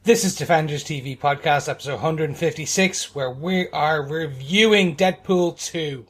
This is Defenders TV Podcast, episode 156, where we are reviewing Deadpool 2.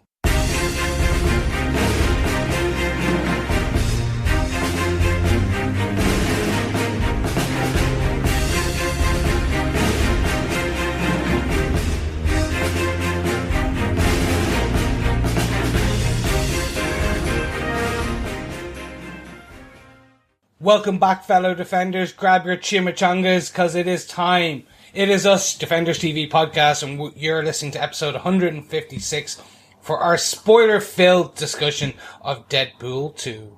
Welcome back, fellow Defenders. Grab your chimichangas, because it is time. It is us, Defenders TV Podcast, and you're listening to episode 156 for our spoiler-filled discussion of Deadpool 2.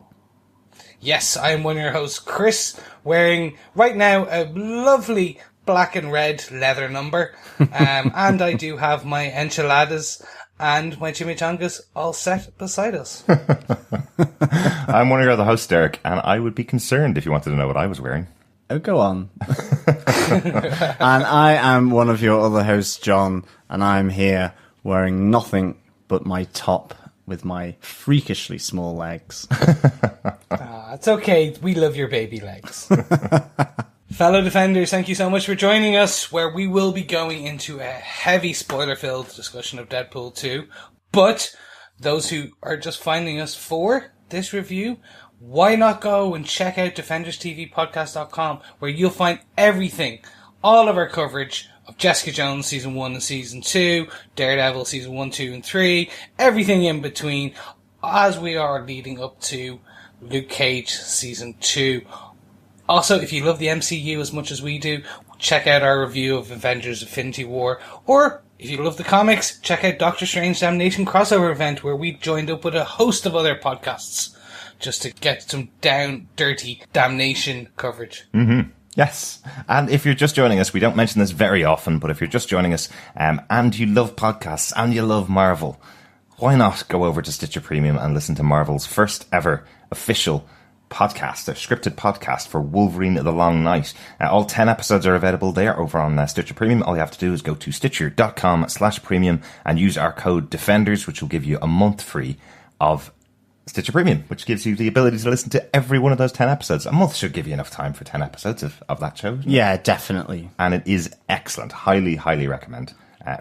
Yes, I am one of your hosts, Chris, wearing, right now, a lovely black and red leather number. And I do have my enchiladas and my chimichangas all set beside us. I'm one of your other hosts, Derek, and I would be concerned if you wanted to know what I was wearing. Oh, go on. And I am one of your other hosts, John, and I'm here wearing nothing but my top with my freakishly small legs. It's okay. We love your baby legs. Fellow Defenders, thank you so much for joining us, where we will be going into a heavy spoiler-filled discussion of Deadpool 2. But those who are just finding us for this review, why not go and check out DefendersTVPodcast.com, where you'll find everything, all of our coverage of Jessica Jones Season 1 and Season 2, Daredevil Season 1, 2 and 3, everything in between, as we are leading up to Luke Cage Season 2. Also, if you love the MCU as much as we do, check out our review of Avengers Infinity War. Or, if you love the comics, check out Doctor Strange Damnation crossover event, where we joined up with a host of other podcasts just to get some down, dirty damnation coverage. Mm-hmm. Yes. And if you're just joining us, we don't mention this very often, but if you're just joining us and you love podcasts and you love Marvel, why not go over to Stitcher Premium and listen to Marvel's first ever official podcast, a scripted podcast for Wolverine the Long Night. All 10 episodes are available there over on Stitcher Premium. All you have to do is go to stitcher.com/premium and use our code DEFENDERS, which will give you a month free of Stitcher Premium, which gives you the ability to listen to every one of those 10 episodes. A month should give you enough time for 10 episodes of that show. Yeah, definitely. And it is excellent. Highly, highly recommend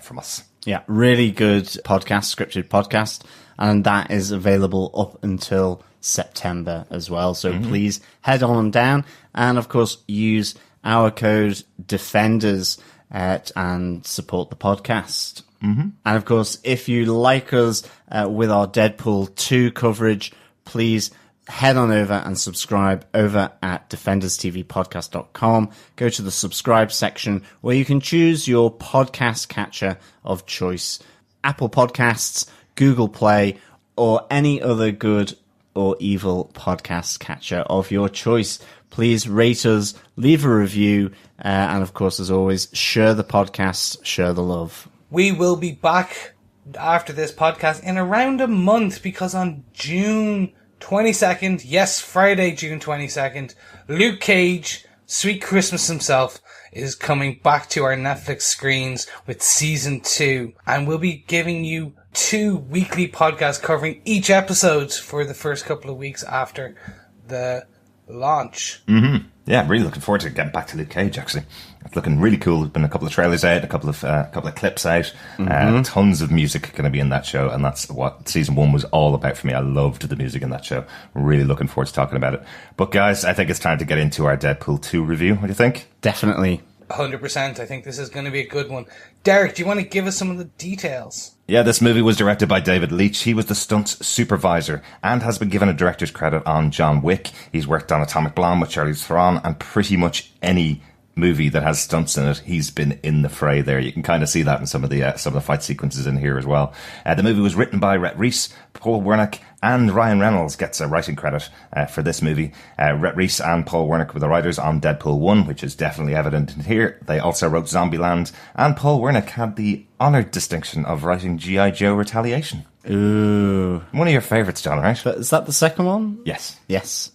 from us. Yeah, really good podcast, scripted podcast. And that is available up until September as well. So please head on down and, of course, use our code DEFENDERS and support the podcast. Mm-hmm. And, of course, if you like us with our Deadpool 2 coverage, please head on over and subscribe over at DefendersTVPodcast.com. Go to the subscribe section where you can choose your podcast catcher of choice. Apple Podcasts, Google Play, or any other good or evil podcast catcher of your choice. Please rate us, leave a review, and of course, as always, share the podcast, share the love. We will be back after this podcast in around a month, because on June 22nd, yes, Friday, June 22nd, Luke Cage, Sweet Christmas himself, is coming back to our Netflix screens with Season 2. And we'll be giving you 2 weekly podcasts covering each episode for the first couple of weeks after the launch. Mm-hmm. Yeah, really looking forward to getting back to Luke Cage, actually. It's looking really cool. There's been a couple of trailers out, a couple of clips out. Tons of music going to be in that show, and that's what Season 1 was all about for me. I loved the music in that show. Really looking forward to talking about it. But guys, I think it's time to get into our Deadpool 2 review. What do you think? Definitely. 100%. I think this is going to be a good one. Derek, do you want to give us some of the details? Yeah, this movie was directed by David Leitch. He was the stunts supervisor and has been given a director's credit on John Wick. He's worked on Atomic Blonde with Charlize Theron, and pretty much any movie that has stunts in it, he's been in the fray there. You can kind of see that in some of the fight sequences in here as well. The movie was written by Rhett Reese, Paul Wernick, and Ryan Reynolds gets a writing credit for this movie. Rhett Reese and Paul Wernick were the writers on Deadpool 1, which is definitely evident in here. They also wrote Zombieland, and Paul Wernick had the honoured distinction of writing G.I. Joe Retaliation. Ooh. One of your favourites, John, right? But is that the second one? Yes. Yes.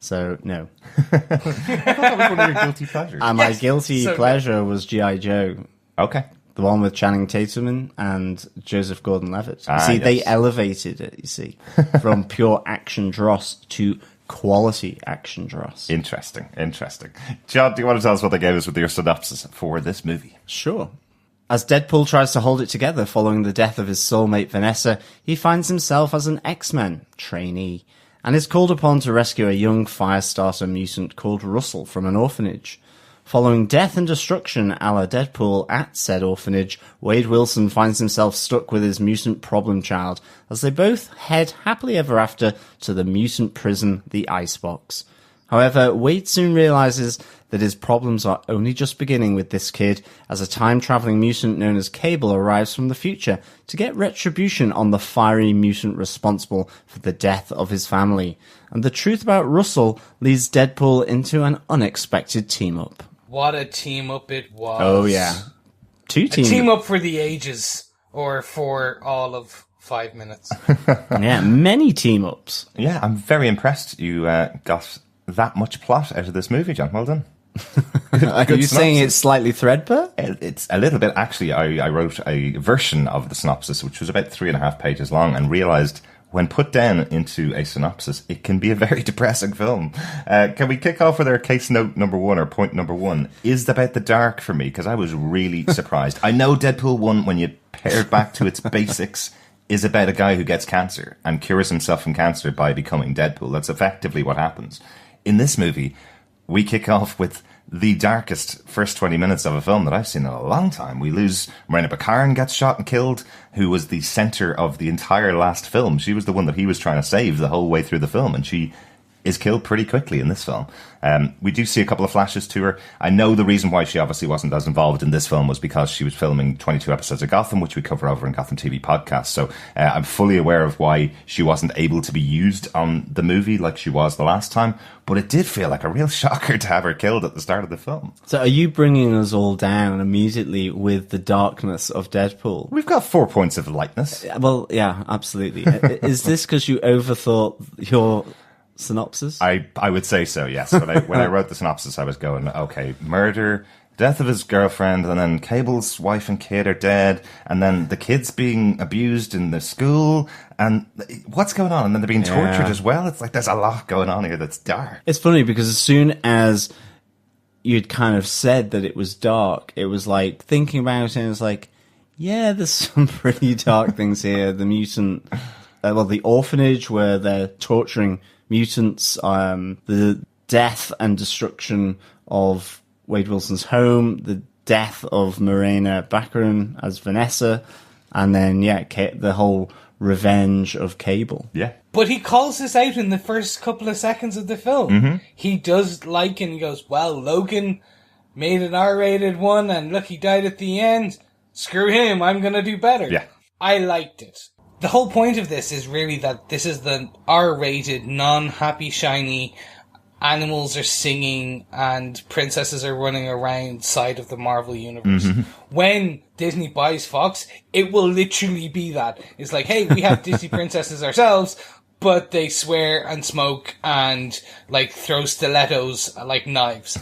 So, no. I thought that was one of your guilty pleasures. And my guilty pleasure was G.I. Joe. Okay. The one with Channing Tatum and Joseph Gordon-Levitt. Yes. They elevated it, you see, from pure action dross to quality action dross. Interesting. John, do you want to tell us what they gave us with your synopsis for this movie? Sure. As Deadpool tries to hold it together following the death of his soulmate Vanessa, he finds himself as an X-Men trainee and is called upon to rescue a young firestarter mutant called Russell from an orphanage. Following death and destruction a la Deadpool at said orphanage, Wade Wilson finds himself stuck with his mutant problem child as they both head happily ever after to the mutant prison, the Icebox. However, Wade soon realizes that his problems are only just beginning with this kid as a time-traveling mutant known as Cable arrives from the future to get retribution on the fiery mutant responsible for the death of his family. And the truth about Russell leads Deadpool into an unexpected team-up. What a team-up it was. Oh, yeah. A team-up for the ages, or for all of 5 minutes. Yeah, many team-ups. Yeah, I'm very impressed you got that much plot out of this movie, John. Well done. Are you saying it's slightly threadbare? It's a little bit. Actually, I wrote a version of the synopsis, which was about 3.5 pages long, and realised when put down into a synopsis, it can be a very depressing film. Can we kick off with our case note number one, or point number one? Is about the dark for me, because I was really surprised. I know Deadpool 1, when you pare it back to its basics, is about a guy who gets cancer and cures himself from cancer by becoming Deadpool. That's effectively what happens. In this movie, we kick off with the darkest first 20 minutes of a film that I've seen in a long time. We lose Morena Baccarin gets shot and killed, who was the centre of the entire last film. She was the one that he was trying to save the whole way through the film, and she is killed pretty quickly in this film. We do see a couple of flashes to her. I know the reason why she obviously wasn't as involved in this film was because she was filming 22 episodes of Gotham, which we cover over in Gotham TV podcast. So I'm fully aware of why she wasn't able to be used on the movie like she was the last time. But it did feel like a real shocker to have her killed at the start of the film. So are you bringing us all down immediately with the darkness of Deadpool? We've got 4 points of lightness. Well, yeah, absolutely. Is this because you overthought your synopsis? I would say so, yes. When I wrote the synopsis, I was going, okay, murder, death of his girlfriend, and then Cable's wife and kid are dead, and then the kids being abused in the school, and what's going on? And then they're being tortured as well. It's like there's a lot going on here that's dark. It's funny because as soon as you'd kind of said that it was dark, it was like thinking about it, and it's like, yeah, there's some pretty dark things here. The mutant, the orphanage where they're torturing mutants, the death and destruction of Wade Wilson's home, the death of Morena Baccarin as Vanessa, and then, the whole revenge of Cable. Yeah. But he calls this out in the first couple of seconds of the film. Mm-hmm. He does like, and he goes, well, Logan made an R-rated one, and look, he died at the end. Screw him, I'm gonna do better. Yeah. I liked it. The whole point of this is really that this is the R-rated, non-happy, shiny, animals are singing and princesses are running around side of the Marvel Universe. Mm-hmm. When Disney buys Fox, it will literally be that. It's like, hey, we have Disney princesses ourselves, but they swear and smoke and, like, throw stilettos like knives.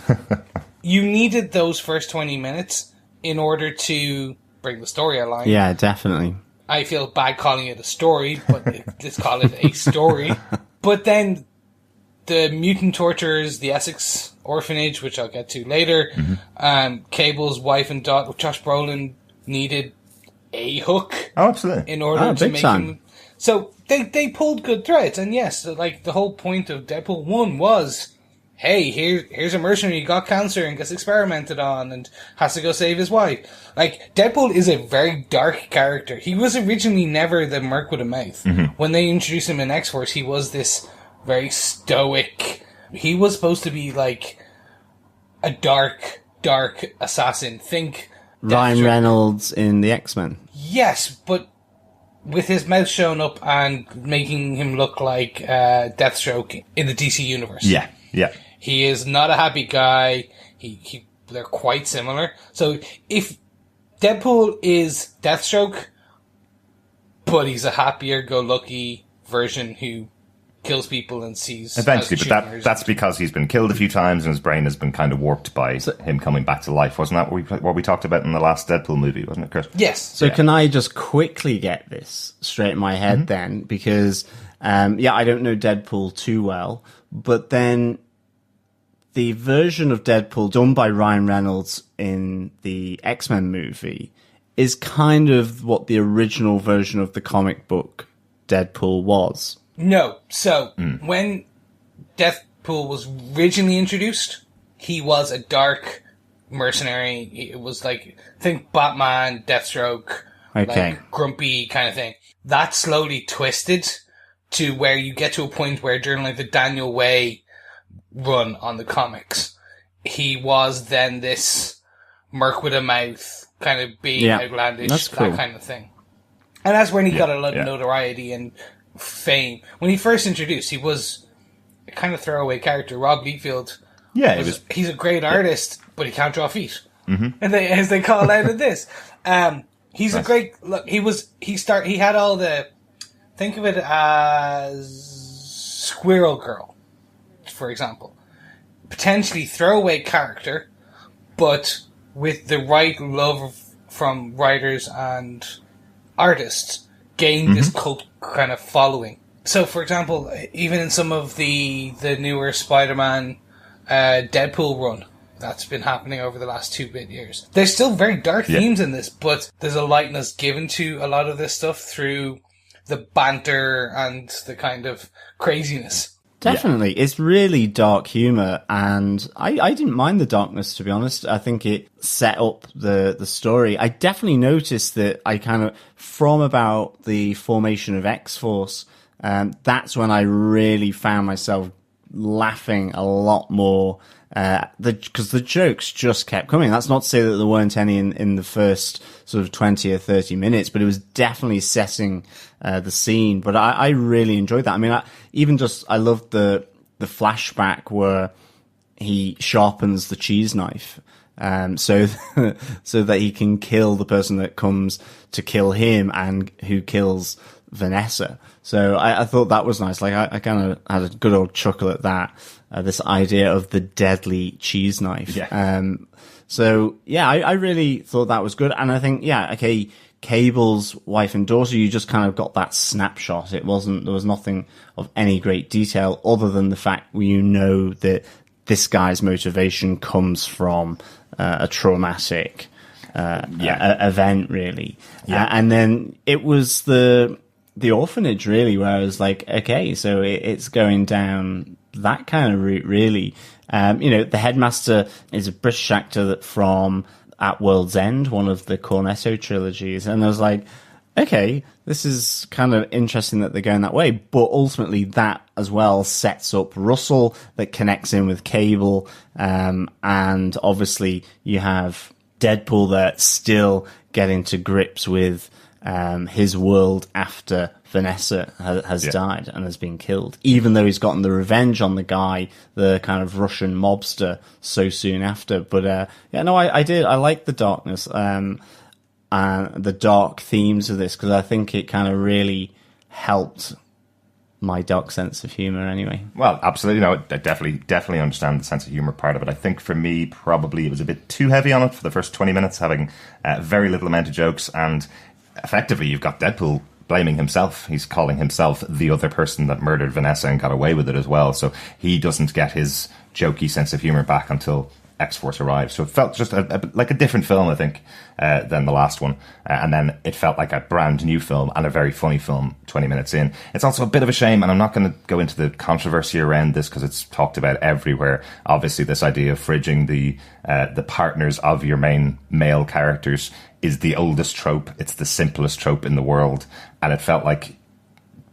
You needed those first 20 minutes in order to bring the story alive. Yeah, definitely. I feel bad calling it a story, but let's call it a story. But then the mutant torturers, the Essex orphanage, which I'll get to later, Cable's wife and daughter, Josh Brolin, needed a hook. Oh, absolutely. In order to make him... So they pulled good threads. And yes, like the whole point of Deadpool 1 was, hey, here's a mercenary who got cancer and gets experimented on and has to go save his wife. Like, Deadpool is a very dark character. He was originally never the merc with a mouth. Mm-hmm. When they introduced him in X-Force, he was this very stoic... He was supposed to be, like, a dark assassin. Think... Ryan Reynolds in the X-Men. Yes, but with his mouth showing up and making him look like Deathstroke in the DC universe. Yeah, yeah. He is not a happy guy. They're quite similar. So if Deadpool is Deathstroke, but he's a happier go lucky version who kills people and sees eventually, but that's because he's been killed a few times and his brain has been kind of warped by him coming back to life. Wasn't that what we talked about in the last Deadpool movie, wasn't it, Chris? Yes. So can I just quickly get this straight in my head then? Because I don't know Deadpool too well, but then the version of Deadpool done by Ryan Reynolds in the X-Men movie is kind of what the original version of the comic book Deadpool was. No. So, when Deadpool was originally introduced, he was a dark mercenary. It was like, think Batman, Deathstroke, like grumpy kind of thing. That slowly twisted to where you get to a point where during like the Daniel Way run on the comics, he was then this merc with a mouth, kind of big, outlandish, that kind of thing. And that's when he got a lot of notoriety and fame. When he first introduced, he was a kind of throwaway character. Rob Liefeld, he's a great artist, but he can't draw feet. Mm-hmm. And as they call out of this. He's a great look. He had all the, think of it as Squirrel Girl, for example. Potentially throwaway character, but with the right love from writers and artists, gained this cult kind of following. So, for example, even in some of the newer Spider-Man Deadpool run, that's been happening over the last 2 years. There's still very dark themes in this, but there's a lightness given to a lot of this stuff through the banter and the kind of craziness. Definitely. It's really dark humor, and I didn't mind the darkness, to be honest. I think it set up the story. I definitely noticed that I kind of, from about the formation of X-Force, that's when I really found myself laughing a lot more, because the jokes just kept coming. That's not to say that there weren't any in the first sort of 20 or 30 minutes, but it was definitely setting the scene. But I really enjoyed that. I mean, I loved the flashback where he sharpens the cheese knife, so that he can kill the person that comes to kill him and who kills Vanessa. So I thought that was nice. Like I kind of had a good old chuckle at that. This idea of the deadly cheese knife. Yeah. I really thought that was good. And I think, Cable's wife and daughter, you just kind of got that snapshot. There was nothing of any great detail other than the fact that this guy's motivation comes from a traumatic event, really. Yeah. And then it was the orphanage, really, where I was like, okay, so it's going down that kind of route, really. The headmaster is a British actor from At World's End, one of the Cornetto trilogies, and I was like, okay, this is kind of interesting that they're going that way, but ultimately that as well sets up Russell, that connects in with Cable, and obviously you have Deadpool that's still getting to grips with his world after Vanessa has died and has been killed, even though he's gotten the revenge on the guy, the kind of Russian mobster, so soon after. But I did. I like the darkness and the dark themes of this, because I think it kind of really helped my dark sense of humor anyway. Well, absolutely. No, I definitely understand the sense of humor part of it. I think for me, probably it was a bit too heavy on it for the first 20 minutes, having very little amount of jokes, and effectively you've got Deadpool blaming himself. He's calling himself the other person that murdered Vanessa and got away with it as well. So he doesn't get his jokey sense of humor back until X-Force arrives. So it felt just like a different film, I think, than the last one. And then it felt like a brand new film and a very funny film 20 minutes in. It's also a bit of a shame, and I'm not going to go into the controversy around this because it's talked about everywhere. Obviously, this idea of fridging the partners of your main male characters is the oldest trope. It's the simplest trope in the world. And it felt like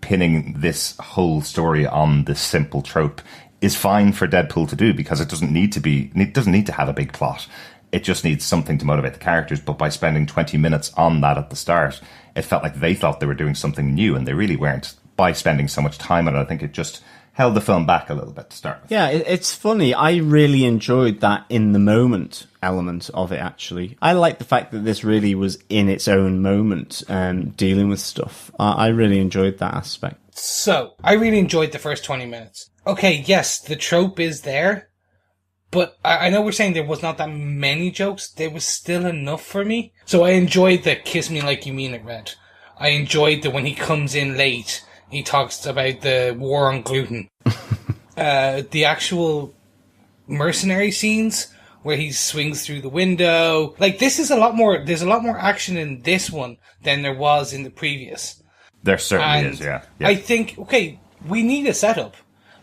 pinning this whole story on this simple trope is fine for Deadpool to do, because it doesn't need to have a big plot. It just needs something to motivate the characters. But by spending 20 minutes on that at the start, it felt like they thought they were doing something new, and they really weren't. By spending so much time on it, I think it just held the film back a little bit to start with. Yeah, it's funny. I really enjoyed that in the moment element of it, actually. I like the fact that this really was in its own moment, dealing with stuff. I really enjoyed that aspect. So, I really enjoyed the first 20 minutes. Okay, yes, the trope is there, but I know we're saying there was not that many jokes. There was still enough for me. So I enjoyed the kiss me like you mean it, Rhett. I enjoyed that when he comes in late, he talks about the war on gluten. the actual mercenary scenes where he swings through the window. Like, this is there's a lot more action in this one than there was in the previous. There certainly is, yeah. I think, okay, we need a setup.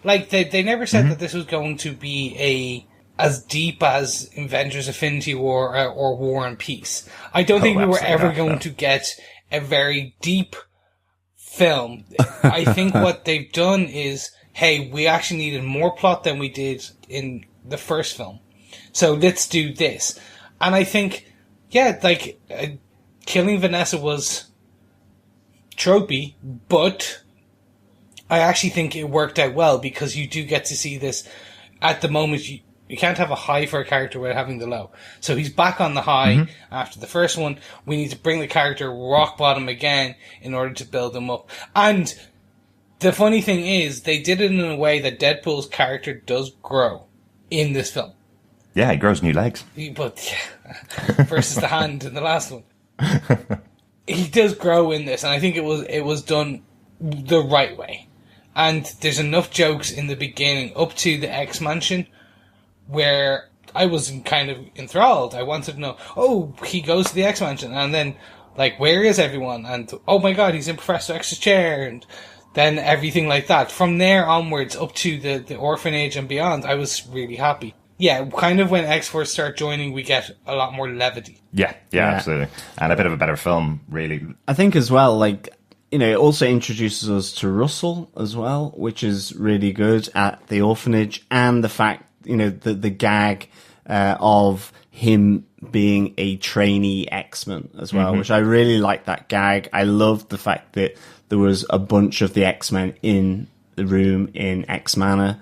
Like, they never said that this was going to be as deep as Avengers Infinity War or War and Peace. I don't think we were ever going to get a very deep film. I think what they've done is, hey, we actually needed more plot than we did in the first film. So let's do this. And I think, yeah, like, killing Vanessa was tropey, but I actually think it worked out well because you do get to see this at the moment. You can't have a high for a character without having the low. So he's back on the high after the first one. We need to bring the character rock bottom again in order to build him up. And the funny thing is, they did it in a way that Deadpool's character does grow in this film. Yeah, he grows new legs. Versus the hand in the last one. He does grow in this, and I think it was done the right way. And there's enough jokes in the beginning up to the X Mansion where I was kind of enthralled. I wanted to know, oh, he goes to the X Mansion, and then, like, where is everyone? And, oh my god, he's in Professor X's chair, and then everything like that. From there onwards, up to the orphanage and beyond, I was really happy. Yeah, kind of when X-Force start joining, we get a lot more levity. Yeah, absolutely. And a bit of a better film, really. I think as well, like, you know, it also introduces us to Russell as well, which is really good at the orphanage, and the fact, you know, the gag of him being a trainee X-Men as well, which I really like that gag. I loved the fact that there was a bunch of the X-Men in the room in X Manor,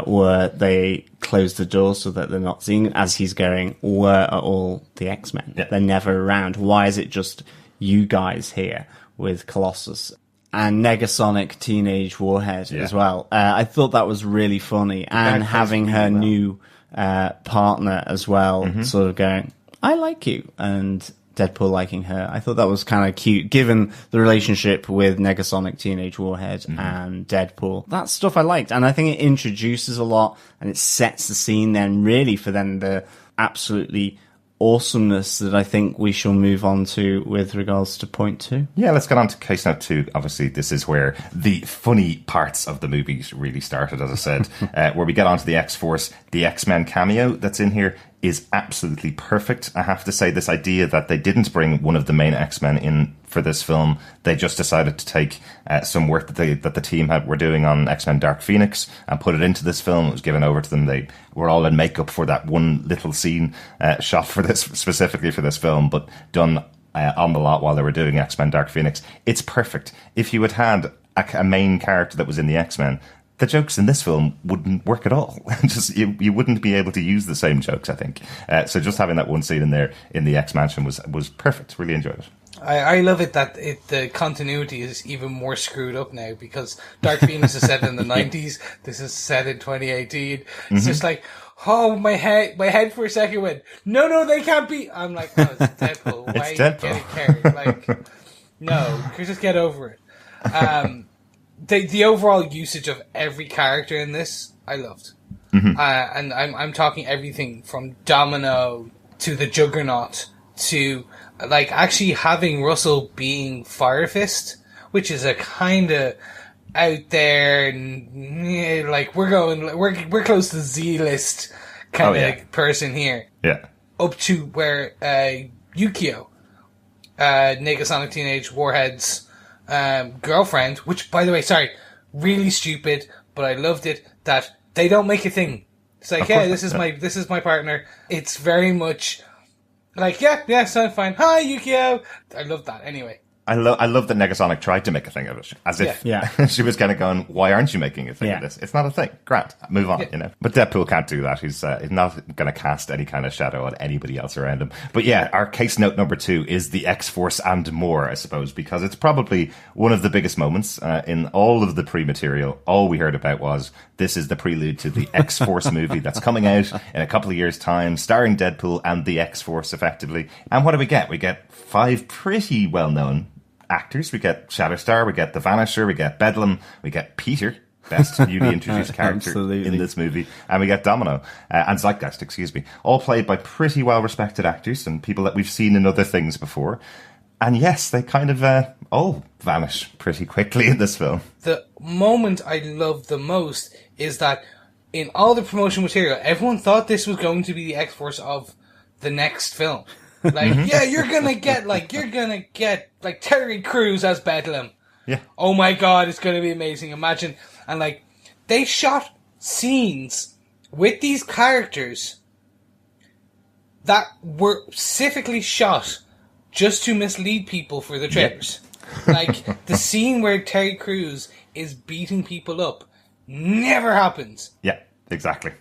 where they close the door so that they're not seen as he's going, where are all the X-Men? Yeah. They're never around. Why is it just you guys here with Colossus? And Negasonic Teenage Warhead as well. I thought that was really funny. And having her new partner as well, sort of going, I like you, and Deadpool liking her. I thought that was kind of cute, given the relationship with Negasonic Teenage Warhead and Deadpool. That stuff I liked, and I think it introduces a lot, and it sets the scene then, really, for then the absolutely awesomeness that I think we shall move on to with regards to point 2. Yeah, let's get on to case note 2. Obviously, this is where the funny parts of the movies really started, as I said, where we get onto the X-Force. The X-Men cameo that's in here is absolutely perfect. I have to say, this idea that they didn't bring one of the main X-Men in for this film, they just decided to take some work that the team were doing on X-Men Dark Phoenix and put it into this film. It was given over to them. They were all in makeup for that one little scene shot for this, specifically for this film, but done on the lot while they were doing X-Men Dark Phoenix. It's perfect. If you had a main character that was in the X-Men, the jokes in this film wouldn't work at all. Just you wouldn't be able to use the same jokes, I think. So just having that one scene in there in the X Mansion was perfect. Really enjoyed it. I love it that the continuity is even more screwed up now, because Dark Phoenix is set in the 90s. This is set in 2018. It's just like, oh, my head for a second went, no, they can't be. I'm like, no, it's Deadpool. Why It's are you Deadpool. getting carried? Like, no, just get over it. The overall usage of every character in this, I loved. And I'm talking everything from Domino to the Juggernaut to, like, actually having Russell being Firefist, which is a kind of out there, and like we're close to Z-list kind of person here. Yeah. Up to where Yukio, Negasonic Teenage Warhead's girlfriend, which, by the way, sorry, really stupid, but I loved it, that they don't make a thing. It's like, yeah, this is my partner. It's very much like, yeah, so fine. Hi, Yukio. I love that. Anyway. I love that Negasonic tried to make a thing of it, as if she was kind of going, "Why aren't you making a thing of this? It's not a thing. Grant, move on." You know. But Deadpool can't do that. He's not going to cast any kind of shadow on anybody else around him. But yeah, our case note number 2 is the X-Force and more, I suppose, because it's probably one of the biggest moments in all of the pre-material. All we heard about was, this is the prelude to the X-Force movie that's coming out in a couple of years' time, starring Deadpool and the X-Force, effectively. And what do we get? We get 5 pretty well-known actors. We get Shatterstar, we get the Vanisher, we get Bedlam, we get Peter. best newly introduced character Absolutely. in this movie. And we get Domino, and Zeitgeist, excuse me, all played by pretty well-respected actors and people that we've seen in other things before. And yes, they kind of all vanish pretty quickly in this film. The moment I love the most is that in all the promotion material, everyone thought this was going to be the X-Force of the next film. Like, yeah, you're gonna get Terry Crews as Bedlam. Yeah. Oh my god, it's gonna be amazing. Imagine. And like, they shot scenes with these characters that were specifically shot just to mislead people for the trailers. Yep. Like, the scene where Terry Crews is beating people up never happens. Yeah, exactly.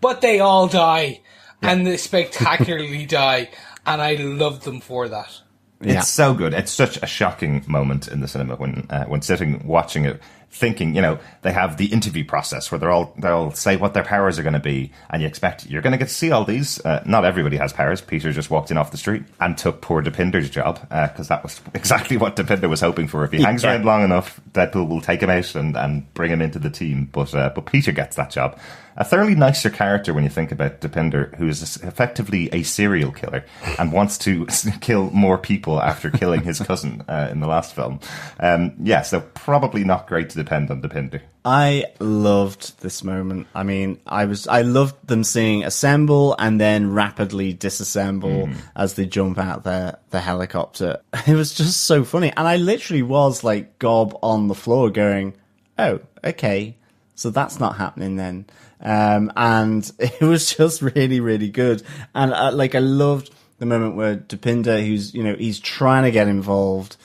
But they all die. Yeah. And they spectacularly die. And I love them for that. It's so good. It's such a shocking moment in the cinema when sitting watching it, thinking, you know, they have the interview process where they'll say what their powers are going to be, and you expect you're going to get to see all these. Not everybody has powers. Peter just walked in off the street and took poor Dupinder's job, because that was exactly what Dupinder was hoping for. If he hangs around long enough, Deadpool will take him out and bring him into the team. But Peter gets that job. A thoroughly nicer character when you think about Dupinder, who is effectively a serial killer and wants to kill more people after killing his cousin in the last film. So probably not great to depend on Dupinder. I loved this moment. I mean, I loved them seeing assemble and then rapidly disassemble as they jump out the helicopter. It was just so funny. And I literally was like gob on the floor going, oh, okay, so that's not happening then. And it was just really, really good. And I loved the moment where Dupinder, he's trying to get involved.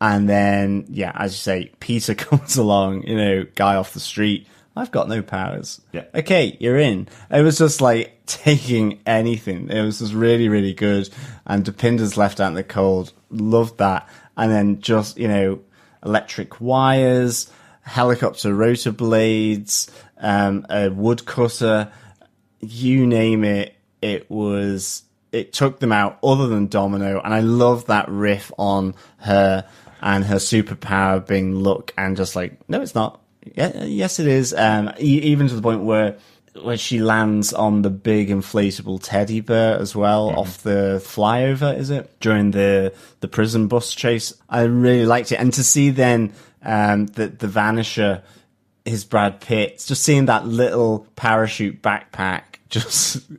And then, yeah, as you say, Peter comes along, guy off the street. I've got no powers. Yeah. Okay, you're in. It was just like taking anything. It was just really, really good. And Dupinder's left out in the cold. Loved that. And then just, electric wires, helicopter rotor blades, a woodcutter, you name it. It took them out other than Domino. And I love that riff on her and her superpower being luck and just like, no, it's not. Yeah, yes, it is. Even to the point where she lands on the big inflatable teddy bear as well off the flyover, is it? During the prison bus chase. I really liked it. And to see then the Vanisher is Brad Pitt. Just seeing that little parachute backpack just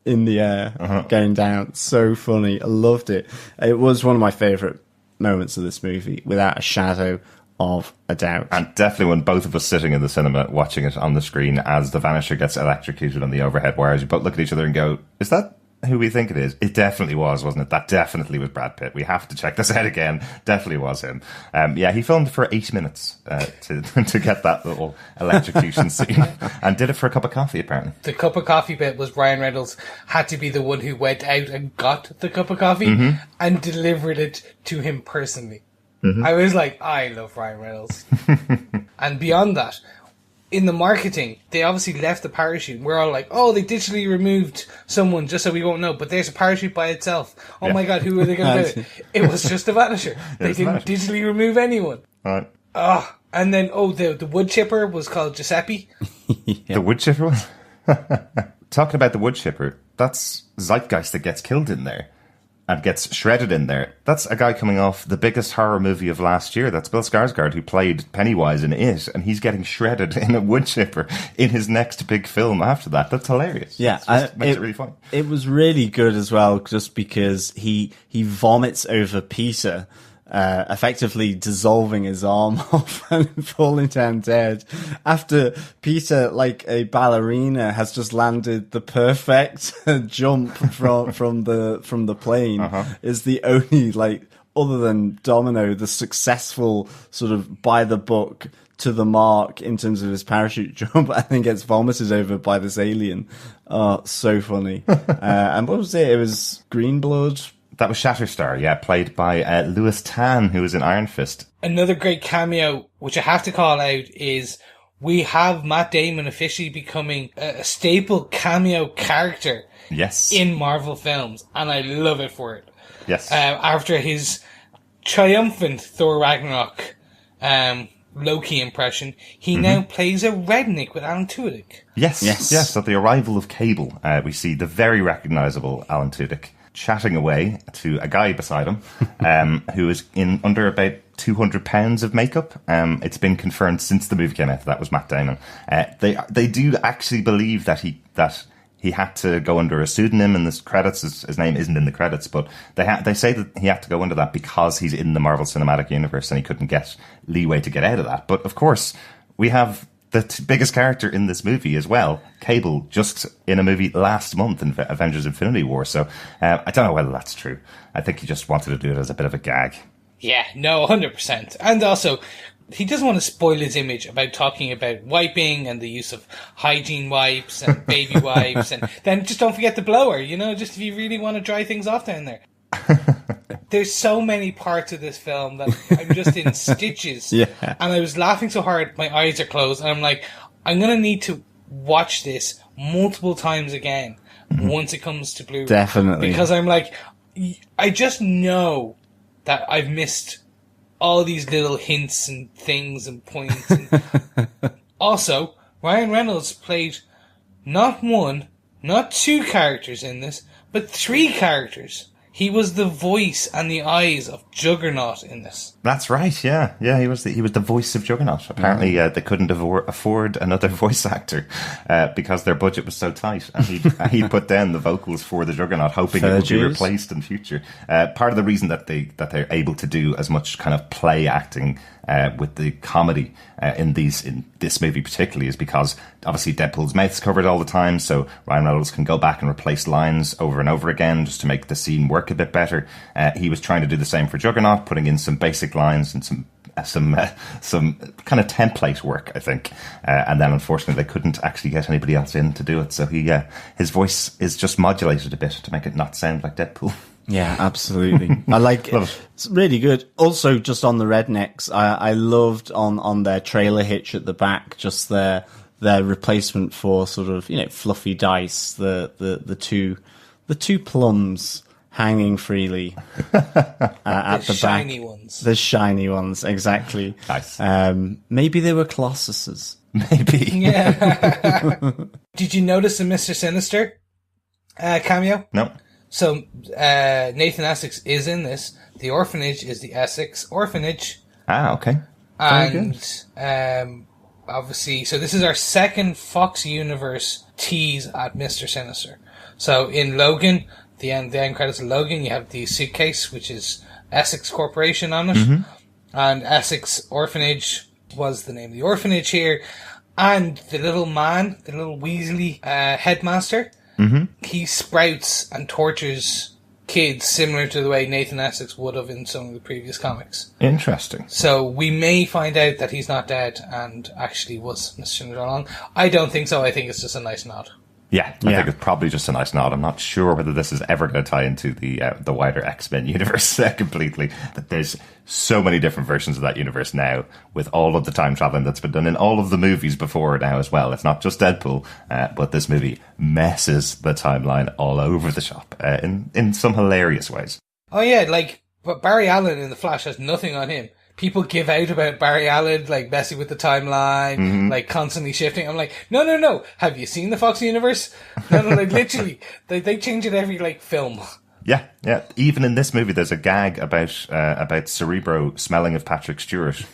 in the air going down. So funny. I loved it. It was one of my favourite moments of this movie, without a shadow of a doubt. And definitely when both of us sitting in the cinema watching it on the screen as the Vanisher gets electrocuted on the overhead wires, you both look at each other and go, is that who we think it is? It definitely was, wasn't it? That definitely was Brad Pitt. We have to check this out again. Definitely was him. He filmed for 8 minutes to get that little electrocution scene and did it for a cup of coffee, apparently. The cup of coffee bit was Ryan Reynolds had to be the one who went out and got the cup of coffee and delivered it to him personally. I was like, I love Ryan Reynolds. And beyond that, in the marketing, they obviously left the parachute. We're all like, oh, they digitally removed someone just so we won't know. But there's a parachute by itself. Oh my God, who are they going to do it? It was just a Vanisher. They didn't digitally remove anyone. Right. And then, the wood chipper was called Giuseppe. The wood chipper was? Talking about the wood chipper, that's Zeitgeist that gets killed in there. And gets shredded in there. That's a guy coming off the biggest horror movie of last year. That's Bill Skarsgård, who played Pennywise in It, and he's getting shredded in a wood chipper in his next big film after that. That's hilarious. Yeah, makes it really funny. It was really good as well, just because he vomits over Peter, effectively dissolving his arm off and falling down dead after Peter, like a ballerina, has just landed the perfect jump from the plane. Is the only, other than Domino, the successful sort of by the book to the mark in terms of his parachute jump, and then gets vomited over by this alien. Oh, so funny. And what was it? It was Greenblood. That was Shatterstar, played by Louis Tan, who was in Iron Fist. Another great cameo, which I have to call out, is we have Matt Damon officially becoming a staple cameo character in Marvel films, and I love it for it. Yes. After his triumphant Thor Ragnarok Loki impression, he now plays a redneck with Alan Tudyk. Yes. At the arrival of Cable, we see the very recognisable Alan Tudyk chatting away to a guy beside him, who is in under about 200 pounds of makeup. It's been confirmed since the movie came out that was Matt Damon. They do actually believe that he had to go under a pseudonym in the credits. His name isn't in the credits, but they say that he had to go under that because he's in the Marvel Cinematic Universe and he couldn't get leeway to get out of that. But of course, we have the biggest character in this movie as well, Cable, just in a movie last month in Avengers Infinity War. So I don't know whether that's true. I think he just wanted to do it as a bit of a gag. Yeah, no, 100%. And also, he doesn't want to spoil his image about talking about wiping and the use of hygiene wipes and baby wipes. And then just don't forget the blower, just if you really want to dry things off down there. There's so many parts of this film that I'm just in stitches. Yeah. And I was laughing so hard, my eyes are closed. And I'm like, I'm going to need to watch this multiple times again once it comes to Blu-ray. Definitely. Because I'm like, I just know that I've missed all these little hints and things and points. Also, Ryan Reynolds played not one, not two characters in this, but three characters. He was the voice and the eyes of Juggernaut in this. That's right, yeah. Yeah, he was the voice of Juggernaut. Apparently, they couldn't afford another voice actor because their budget was so tight. And he put down the vocals for the Juggernaut, hoping it would be replaced in future. Part of the reason that they're able to do as much kind of play acting with the comedy in this movie particularly is because obviously Deadpool's mouth's covered all the time, so Ryan Reynolds can go back and replace lines over and over again just to make the scene work a bit better. He was trying to do the same for Juggernaut, putting in some basic lines and some kind of template work, I think. And then unfortunately they couldn't actually get anybody else in to do it, so his voice is just modulated a bit to make it not sound like Deadpool. Yeah, absolutely. I like it. It's really good. Also, just on the rednecks, I loved on their trailer hitch at the back, just their replacement for sort of, fluffy dice, the two plums hanging freely at the shiny back. Ones. The shiny ones, exactly. Nice. Maybe they were Colossuses. Maybe. Yeah. Did you notice the Mr. Sinister cameo? No. So, Nathan Essex is in this. The orphanage is the Essex Orphanage. Ah, okay. Very good. Obviously, so this is our second Fox Universe tease at Mr. Sinister. So, in Logan, the end credits of Logan, you have the suitcase, which is Essex Corporation on it. Mm-hmm. And Essex Orphanage was the name of the orphanage here. And the little man, the little Weasley headmaster, he sprouts and tortures kids similar to the way Nathan Essex would have in some of the previous comics. Interesting. So we may find out that he's not dead and actually was Mr. Sinister all along. I don't think so. I think it's just a nice nod. Yeah, I think it's probably just a nice nod. I'm not sure whether this is ever going to tie into the wider X-Men universe completely. That there's so many different versions of that universe now, with all of the time traveling that's been done in all of the movies before now as well. It's not just Deadpool, but this movie messes the timeline all over the shop in some hilarious ways. Oh yeah, but Barry Allen in The Flash has nothing on him. People give out about Barry Allen, messing with the timeline, constantly shifting. I'm like, no. Have you seen the Fox Universe? No, literally, they change it every, film. Yeah. Even in this movie, there's a gag about Cerebro smelling of Patrick Stewart,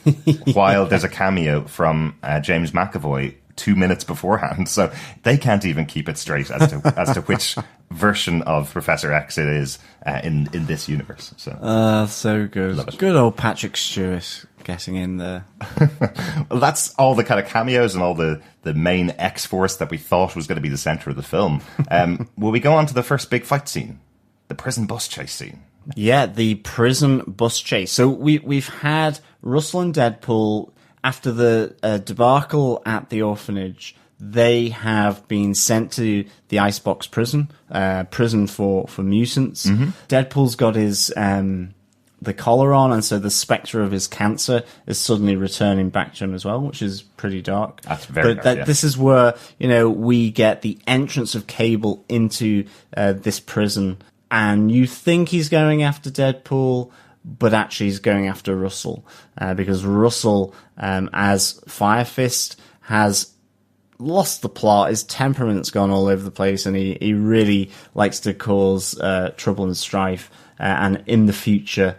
while there's a cameo from James McAvoy 2 minutes beforehand. So they can't even keep it straight as to which version of Professor X it is in this universe. So good. Good old Patrick Stewart getting in there. Well, that's all the kind of cameos and all the main X-Force that we thought was going to be the centre of the film. Will we go on to the first big fight scene? The prison bus chase scene. Yeah, the prison bus chase. So we've had Russell and Deadpool, after the debacle at the orphanage, they have been sent to the Icebox prison for mutants. Mm-hmm. Deadpool's got his the collar on, and so the spectre of his cancer is suddenly returning back to him as well, which is pretty dark. That's very dark, yeah. This is where we get the entrance of Cable into this prison, and you think he's going after Deadpool, but actually he's going after Russell, because Russell, as Firefist, has lost the plot. His temperament's gone all over the place, and he really likes to cause trouble and strife. And in the future,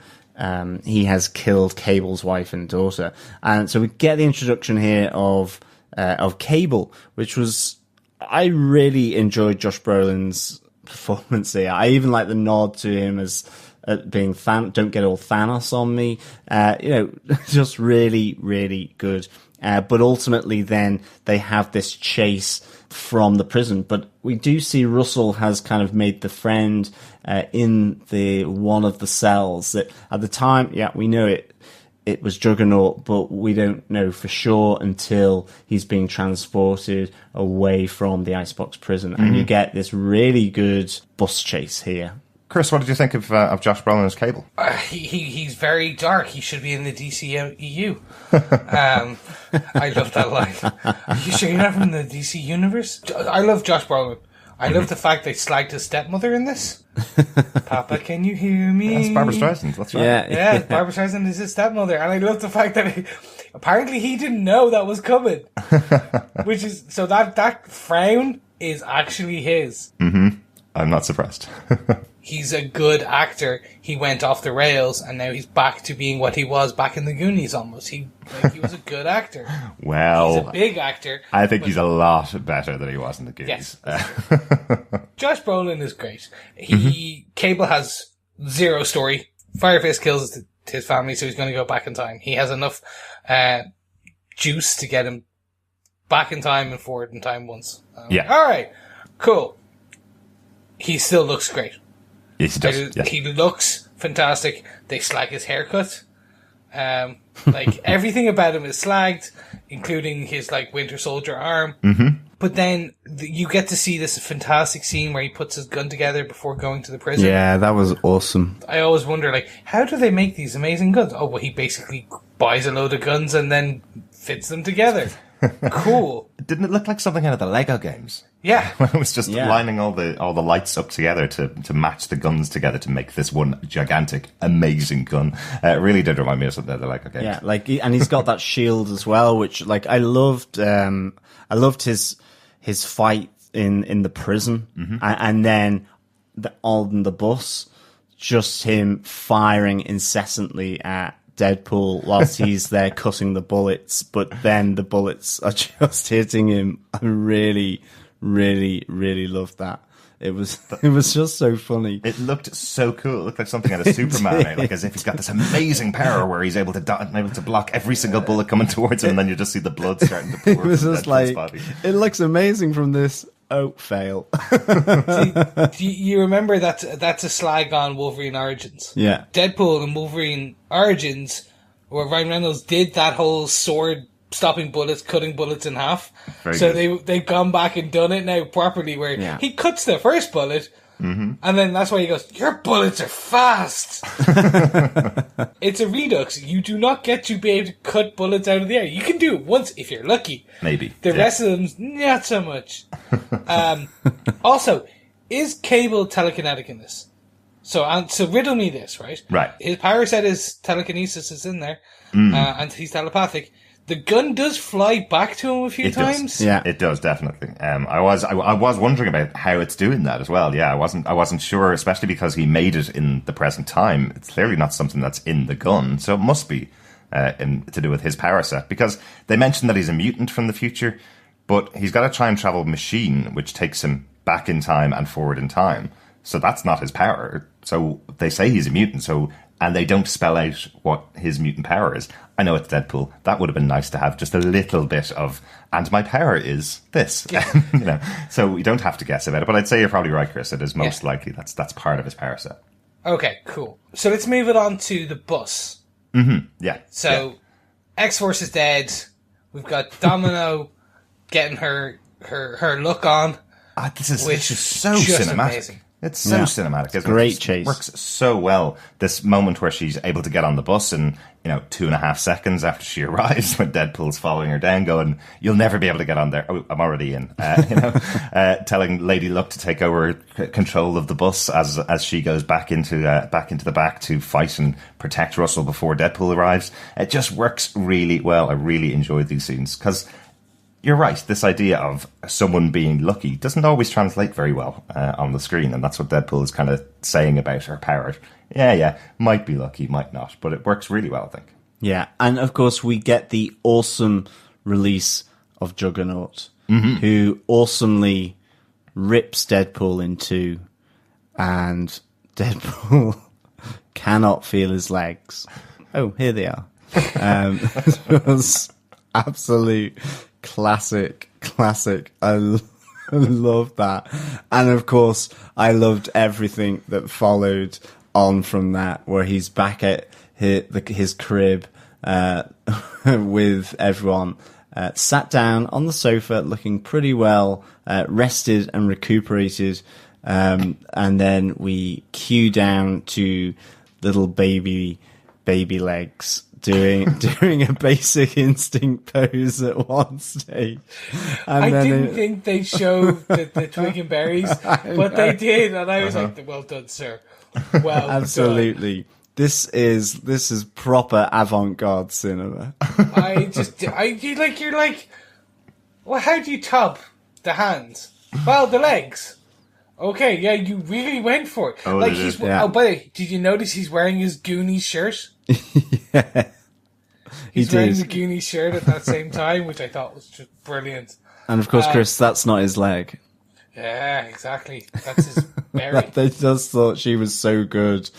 he has killed Cable's wife and daughter. And so we get the introduction here of Cable, which was, I really enjoyed Josh Brolin's performance here. I even like the nod to him as being don't get all Thanos on me. Just really, really good. But ultimately then they have this chase from the prison. But we do see Russell has kind of made the friend in the one of the cells that at the time, we know it was Juggernaut, but we don't know for sure until he's being transported away from the Icebox prison. And you get this really good bus chase here. Chris, what did you think of Josh Brolin as Cable? He's very dark. He should be in the DCEU. I love that line. Are you sure you're not from the DC universe? I love Josh Brolin. I love the fact they slagged his stepmother in this. Papa, can you hear me? That's Barbara Streisand. That's right. Yeah, Barbara Streisand is his stepmother. And I love the fact that apparently he didn't know that was coming. Which is, so that frown is actually his. Mm-hmm. I'm not surprised. He's a good actor. He went off the rails, and now he's back to being what he was back in the Goonies. Almost, he was a good actor. Well, he's a big actor. I think he's a lot better than he was in the Goonies. Yes. Josh Brolin is great. Cable has zero story. Firefist kills his family, so he's going to go back in time. He has enough juice to get him back in time and forward in time once. All right, cool. He still looks great. Yes, he does. Yes. He looks fantastic. They slag his haircut. Everything about him is slagged, including his Winter Soldier arm. Mm-hmm. But then you get to see this fantastic scene where he puts his gun together before going to the prison. Yeah, that was awesome. I always wonder, how do they make these amazing guns? Oh, well, he basically buys a load of guns and then fits them together. Cool. Didn't it look like something out of the Lego games? Yeah. It was just lining all the lights up together to match the guns together to make this one gigantic, amazing gun. It really did remind me of something out of the Lego games. Yeah, and he's got that shield as well, which I loved. I loved his fight in the prison, and then on the bus, just him firing incessantly at Deadpool whilst he's there cutting the bullets, but then the bullets are just hitting him. I really, really, really loved that. It was just so funny. It looked so cool. It looked like something out of Superman, as if he's got this amazing power where he's able to block every single bullet coming towards him, and then you just see the blood starting to pour. It was just body. It looks amazing from this. Oh, fail. Do you remember that's a slag on Wolverine Origins? Yeah. Deadpool and Wolverine Origins, where Ryan Reynolds did that whole sword stopping bullets, cutting bullets in half. They've gone back and done it now properly, where he cuts the first bullet, and then that's why he goes, "Your bullets are fast." It's a redux. You do not get to be able to cut bullets out of the air. You can do it once if you're lucky. Maybe. The rest of them, not so much. Also, is Cable telekinetic in this? So riddle me this, right? Right. His power set is telekinesis is in there, and he's telepathic. The gun does fly back to him a few times. Yeah, it does definitely. I was wondering about how it's doing that as well. Yeah, I wasn't sure, especially because he made it in the present time. It's clearly not something that's in the gun, so it must be to do with his power set. Because they mentioned that he's a mutant from the future, but he's got a time travel machine which takes him back in time and forward in time. So that's not his power. So they say he's a mutant. And they don't spell out what his mutant power is. I know it's Deadpool. That would have been nice to have just a little bit of, and my power is this. Yeah. So we don't have to guess about it. But I'd say you're probably right, Chris. It is most likely that's part of his power set. Okay, cool. So let's move it on to the bus. Mm-hmm. Yeah. So X-Force is dead. We've got Domino getting her look on. This is so cinematic. Amazing. It's so cinematic. Isn't Great it? chase. Works so well. This moment where she's able to get on the bus in, 2.5 seconds after she arrives, when Deadpool's following her down, going, "You'll never be able to get on there." Oh, I'm already in. Telling Lady Luck to take over control of the bus as she goes back into the back to fight and protect Russell before Deadpool arrives. It just works really well. I really enjoyed these scenes because you're right. This idea of someone being lucky doesn't always translate very well on the screen, and that's what Deadpool is kind of saying about her power. Yeah, might be lucky, might not, but it works really well, I think. Yeah, and of course we get the awesome release of Juggernaut, who awesomely rips Deadpool in two, and Deadpool cannot feel his legs. Oh, here they are. It was absolute classic. I love that. And of course, I loved everything that followed on from that, where he's back at his crib with everyone sat down on the sofa, looking pretty well rested and recuperated. And then we cue down to little baby legs doing a Basic Instinct pose at one stage. And I didn't think they showed the twig and berries, but they did, and I was like, "Well done, sir. Well absolutely done." This is proper avant-garde cinema. You're like, well, how do you top the hands? Well, the legs. Okay, yeah, you really went for it. Oh, by the way, did you notice he's wearing his Goonies shirt? Yeah. He's wearing the Goonies shirt at that same time, which I thought was just brilliant. And of course, Chris, that's not his leg. Yeah, exactly. That's his berry. They just thought she was so good,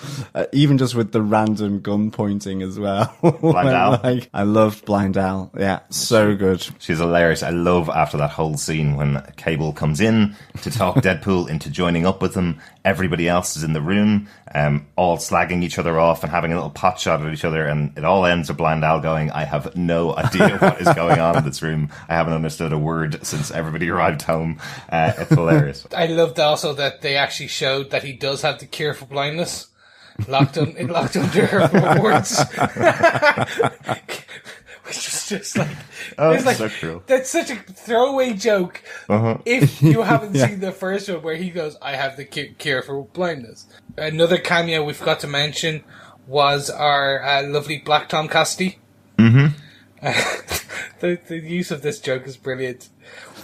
even just with the random gun pointing as well. Blind Al. I love Blind Al. Yeah, so good. She's hilarious. I love after that whole scene when Cable comes in to talk Deadpool into joining up with him. Everybody else is in the room, all slagging each other off and having a little pot shot at each other, and it all ends with Blind Al going, "I have no idea what is going on in this room. I haven't understood a word since everybody arrived home." It's hilarious. I loved also that they actually showed that he does have the cure for blindness locked under her words. Which was just like, it's so cool. That's such a throwaway joke. If you haven't seen the first one where he goes, "I have the cure for blindness." Another cameo we forgot to mention was our lovely Black Tom Cassidy. The use of this joke is brilliant.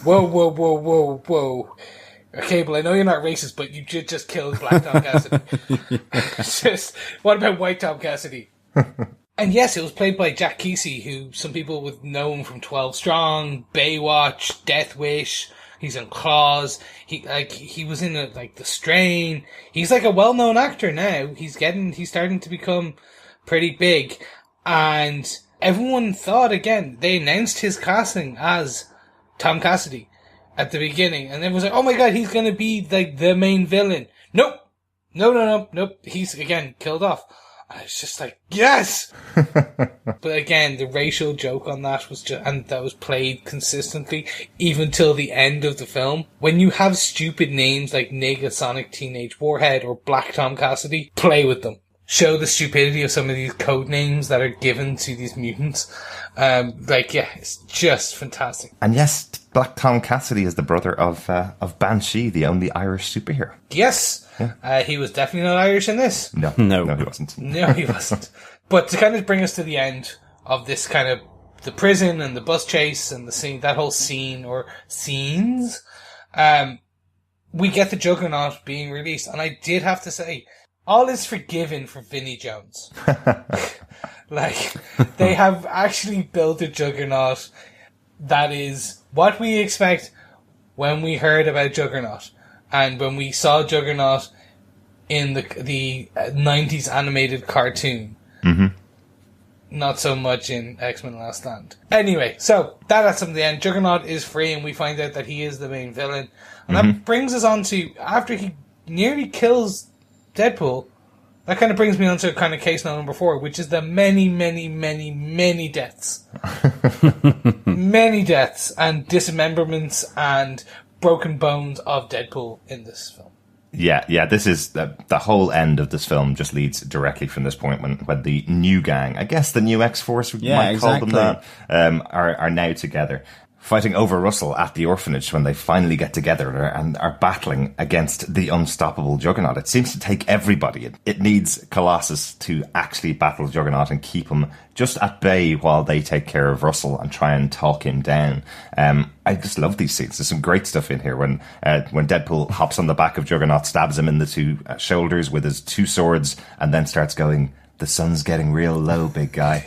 Whoa. Cable, I know you're not racist, but you just killed Black Tom Cassidy. What about White Tom Cassidy? And yes, it was played by Jack Kesey, who some people would know him from 12 Strong, Baywatch, Death Wish. He's in Claws. He was in The Strain. He's like a well-known actor now. He's starting to become pretty big. And everyone thought, again, they announced his casting as Tom Cassidy at the beginning. And everyone was like, "Oh my god, he's going to be like the main villain." Nope. Nope. He's, again, killed off. I was just like, yes! But again, the racial joke on that was and that was played consistently, even till the end of the film. When you have stupid names like Negasonic Teenage Warhead or Black Tom Cassidy, play with them. Show the stupidity of some of these code names that are given to these mutants. It's just fantastic. And yes, Black Tom Cassidy is the brother of Banshee, the only Irish superhero. Yes. Yeah. He was definitely not Irish in this. No, he wasn't. No, he wasn't. But to kind of bring us to the end of this kind of the prison and the bus chase and the scene, that whole scene or scenes, we get the Juggernaut being released. And I did have to say, all is forgiven for Vinnie Jones. They have actually built a Juggernaut that is what we expect when we heard about Juggernaut. And when we saw Juggernaut in the 90s animated cartoon. Not so much in X-Men Last Stand. Anyway, so that's at the end. Juggernaut is free and we find out that he is the main villain. And that brings us on to, after he nearly kills Deadpool, that kind of brings me on to kind of case number 4, which is the many deaths. Many deaths and dismemberments and broken bones of Deadpool in this film. Yeah. This is the whole end of this film just leads directly from this point when the new gang, I guess the new X-Force, we might call them that, are now together, fighting over Russell at the orphanage when they finally get together and are battling against the unstoppable Juggernaut. It seems to take everybody. It needs Colossus to actually battle Juggernaut and keep him just at bay while they take care of Russell and try and talk him down. I just love these scenes. There's some great stuff in here when Deadpool hops on the back of Juggernaut, stabs him in the two shoulders with his two swords, and then starts going, "The sun's getting real low, big guy,"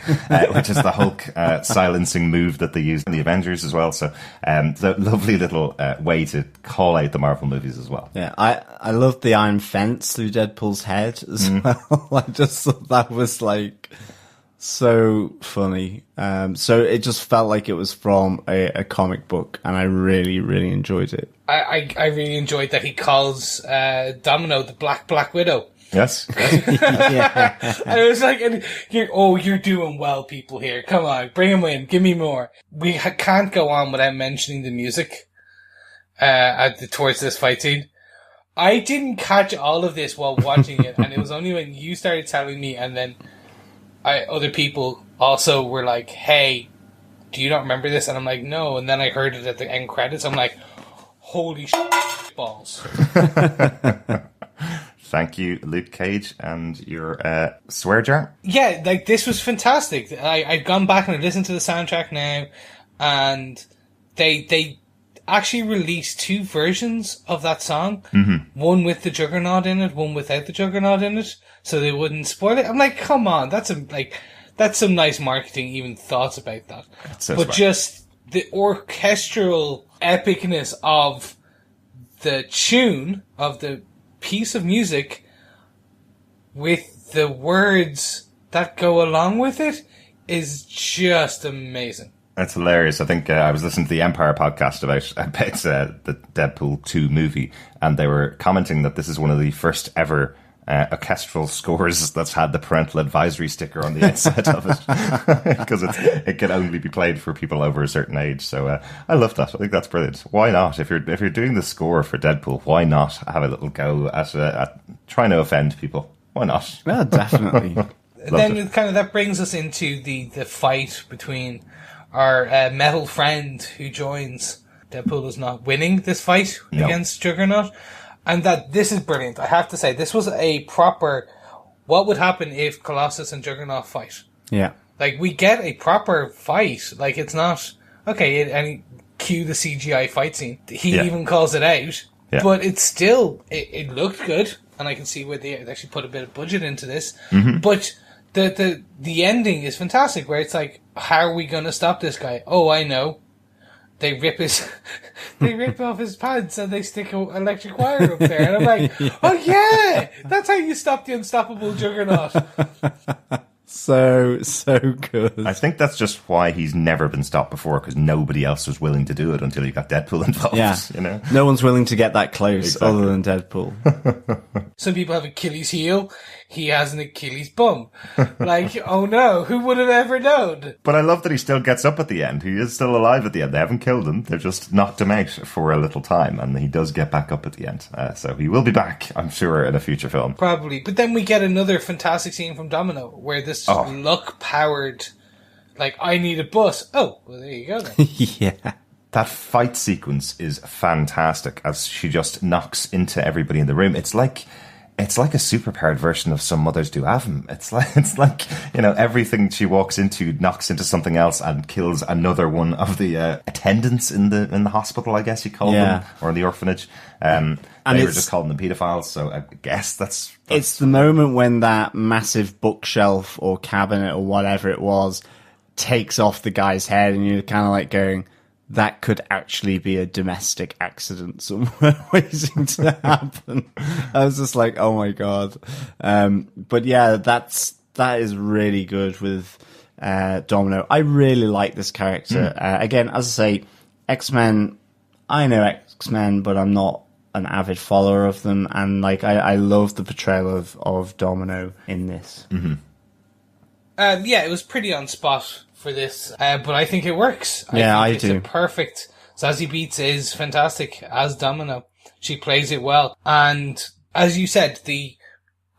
which is the Hulk silencing move that they used in the Avengers as well. So the lovely little way to call out the Marvel movies as well. Yeah, I love the iron fence through Deadpool's head as well. I just thought that was like so funny. So it just felt like it was from a comic book, and I really, really enjoyed it. I really enjoyed that he calls Domino the Black Widow. Yes. Yeah. And it was like, you're doing well, people here. Come on, bring him in. Give me more. We can't go on without mentioning the music towards this fight scene. I didn't catch all of this while watching it, and it was only when you started telling me, and then other people also were like, "Hey, do you not remember this?" And I'm like, "No." And then I heard it at the end credits. I'm like, "Holy balls!" Thank you, Luke Cage, and your swear jar. Yeah, like, this was fantastic. I've gone back and I listened to the soundtrack now, and they actually released two versions of that song. Mm-hmm. One with the Juggernaut in it, one without the Juggernaut in it, so they wouldn't spoil it. I'm like, come on, that's some nice marketing, even thoughts about that. So but smart. Just the orchestral epicness of the tune of the piece of music with the words that go along with it is just amazing. That's hilarious. I think I was listening to the Empire podcast about the Deadpool 2 movie, and they were commenting that this is one of the first ever orchestral scores that's had the parental advisory sticker on the outside of it, because it can only be played for people over a certain age. So I love that. I think that's brilliant. Why not? If you're doing the score for Deadpool, why not have a little go at trying to offend people? Why not? Yeah, definitely. Then kind of that brings us into the fight between our metal friend who joins. Deadpool is not winning this fight against Juggernaut. And that this is brilliant. I have to say, this was a proper, what would happen if Colossus and Juggernaut fight? Yeah. Like, we get a proper fight. Like, it's not, okay, and cue the CGI fight scene. He even calls it out. Yeah. But it's still, it looked good. And I can see where they actually put a bit of budget into this. Mm-hmm. But the ending is fantastic, where it's like, how are we going to stop this guy? Oh, I know. They rip off his pants and they stick an electric wire up there. And I'm like, oh yeah, that's how you stop the unstoppable Juggernaut. So good. I think that's just why he's never been stopped before, because nobody else was willing to do it until you got Deadpool involved. Yeah. You know? No one's willing to get that close other than Deadpool. Some people have Achilles heel. He has an Achilles bum. Like, oh no, who would have ever known? But I love that he still gets up at the end. He is still alive at the end. They haven't killed him. They've just knocked him out for a little time, and he does get back up at the end. So he will be back, I'm sure, in a future film. Probably. But then we get another fantastic scene from Domino, where this luck-powered, like, I need a bus. Oh, well, there you go then. Yeah. That fight sequence is fantastic, as she just knocks into everybody in the room. It's like a superpowered version of Some Mothers Do Have 'Em. It's like, you know, everything she walks into knocks into something else and kills another one of the attendants in the hospital, I guess you call them, or in the orphanage. And they were just calling them pedophiles, so I guess that's... It's the moment when that massive bookshelf or cabinet or whatever it was takes off the guy's head, and you're kind of like going, that could actually be a domestic accident somewhere waiting to happen. I was just like, oh my god. But yeah, that is really good with Domino. I really like this character. Again, as I say, X-Men, I know X-Men, but I'm not an avid follower of them, and like I love the portrayal of Domino in this. Mm-hmm. Yeah, it was pretty on spot for this, but I think it works. I think do. It's perfect. Zazie Beetz is fantastic as Domino. She plays it well, and as you said, the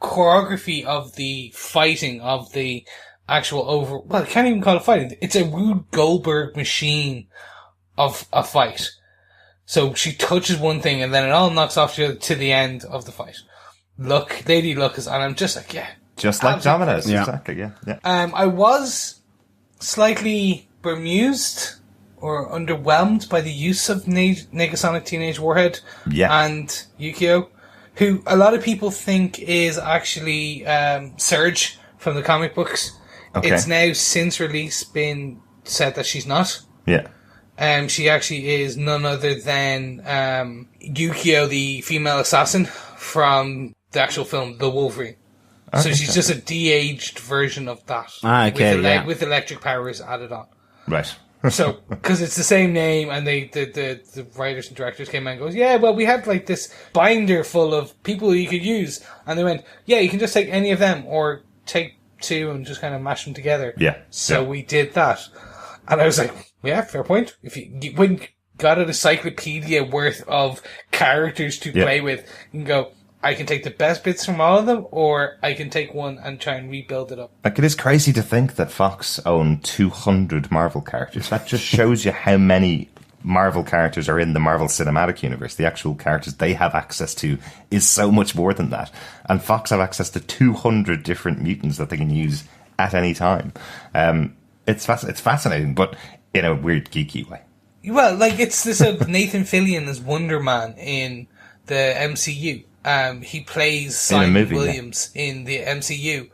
choreography of the fighting, of the actual well, I can't even call it fighting. It's a Rube Goldberg machine of a fight. So she touches one thing and then it all knocks off to the end of the fight. Lady Luck is, and I'm just like, yeah. Just like Domino's. Yeah. Exactly, yeah. I was slightly bemused or underwhelmed by the use of Negasonic Teenage Warhead and Yukio, who a lot of people think is actually Surge from the comic books. Okay. It's now, since release, been said that she's not. Yeah. She actually is none other than Yukio, the female assassin from the actual film The Wolverine. So she's just a de-aged version of that. With electric powers added on. Right. So, because it's the same name, and the writers and directors came out and goes, yeah, well, we had like this binder full of people you could use. And they went, yeah, you can just take any of them, or take two and just kind of mash them together. Yeah. So we did that. And I was like, yeah, fair point. If you when got an encyclopedia worth of characters to play with, you can go, I can take the best bits from all of them, or I can take one and try and rebuild it up. Like, it is crazy to think that Fox own 200 Marvel characters. That just shows you how many Marvel characters are in the Marvel Cinematic Universe. The actual characters they have access to is so much more than that. And Fox have access to 200 different mutants that they can use at any time. It's fascinating, but in a weird, geeky way. Well, like, it's this Nathan Fillion as Wonder Man in the MCU. He plays Simon Williams in the MCU,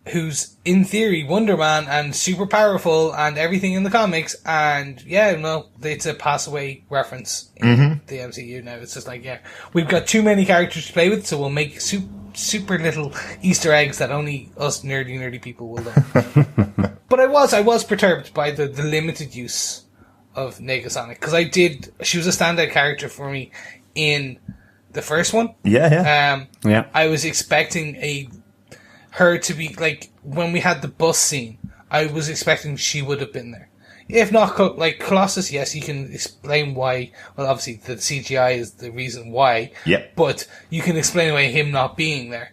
who's, in theory, Wonder Man and super powerful and everything in the comics. And, it's a pass-away reference in the MCU now. It's just like, we've got too many characters to play with, so we'll make super little Easter eggs that only us nerdy people will know. But I was perturbed by the limited use of Negasonic, because she was a standout character for me in the first one. I was expecting her to be, like, when we had the bus scene, I was expecting she would have been there. If not, like, Colossus, yes, you can explain why. Well, obviously, the CGI is the reason why. But you can explain away him not being there.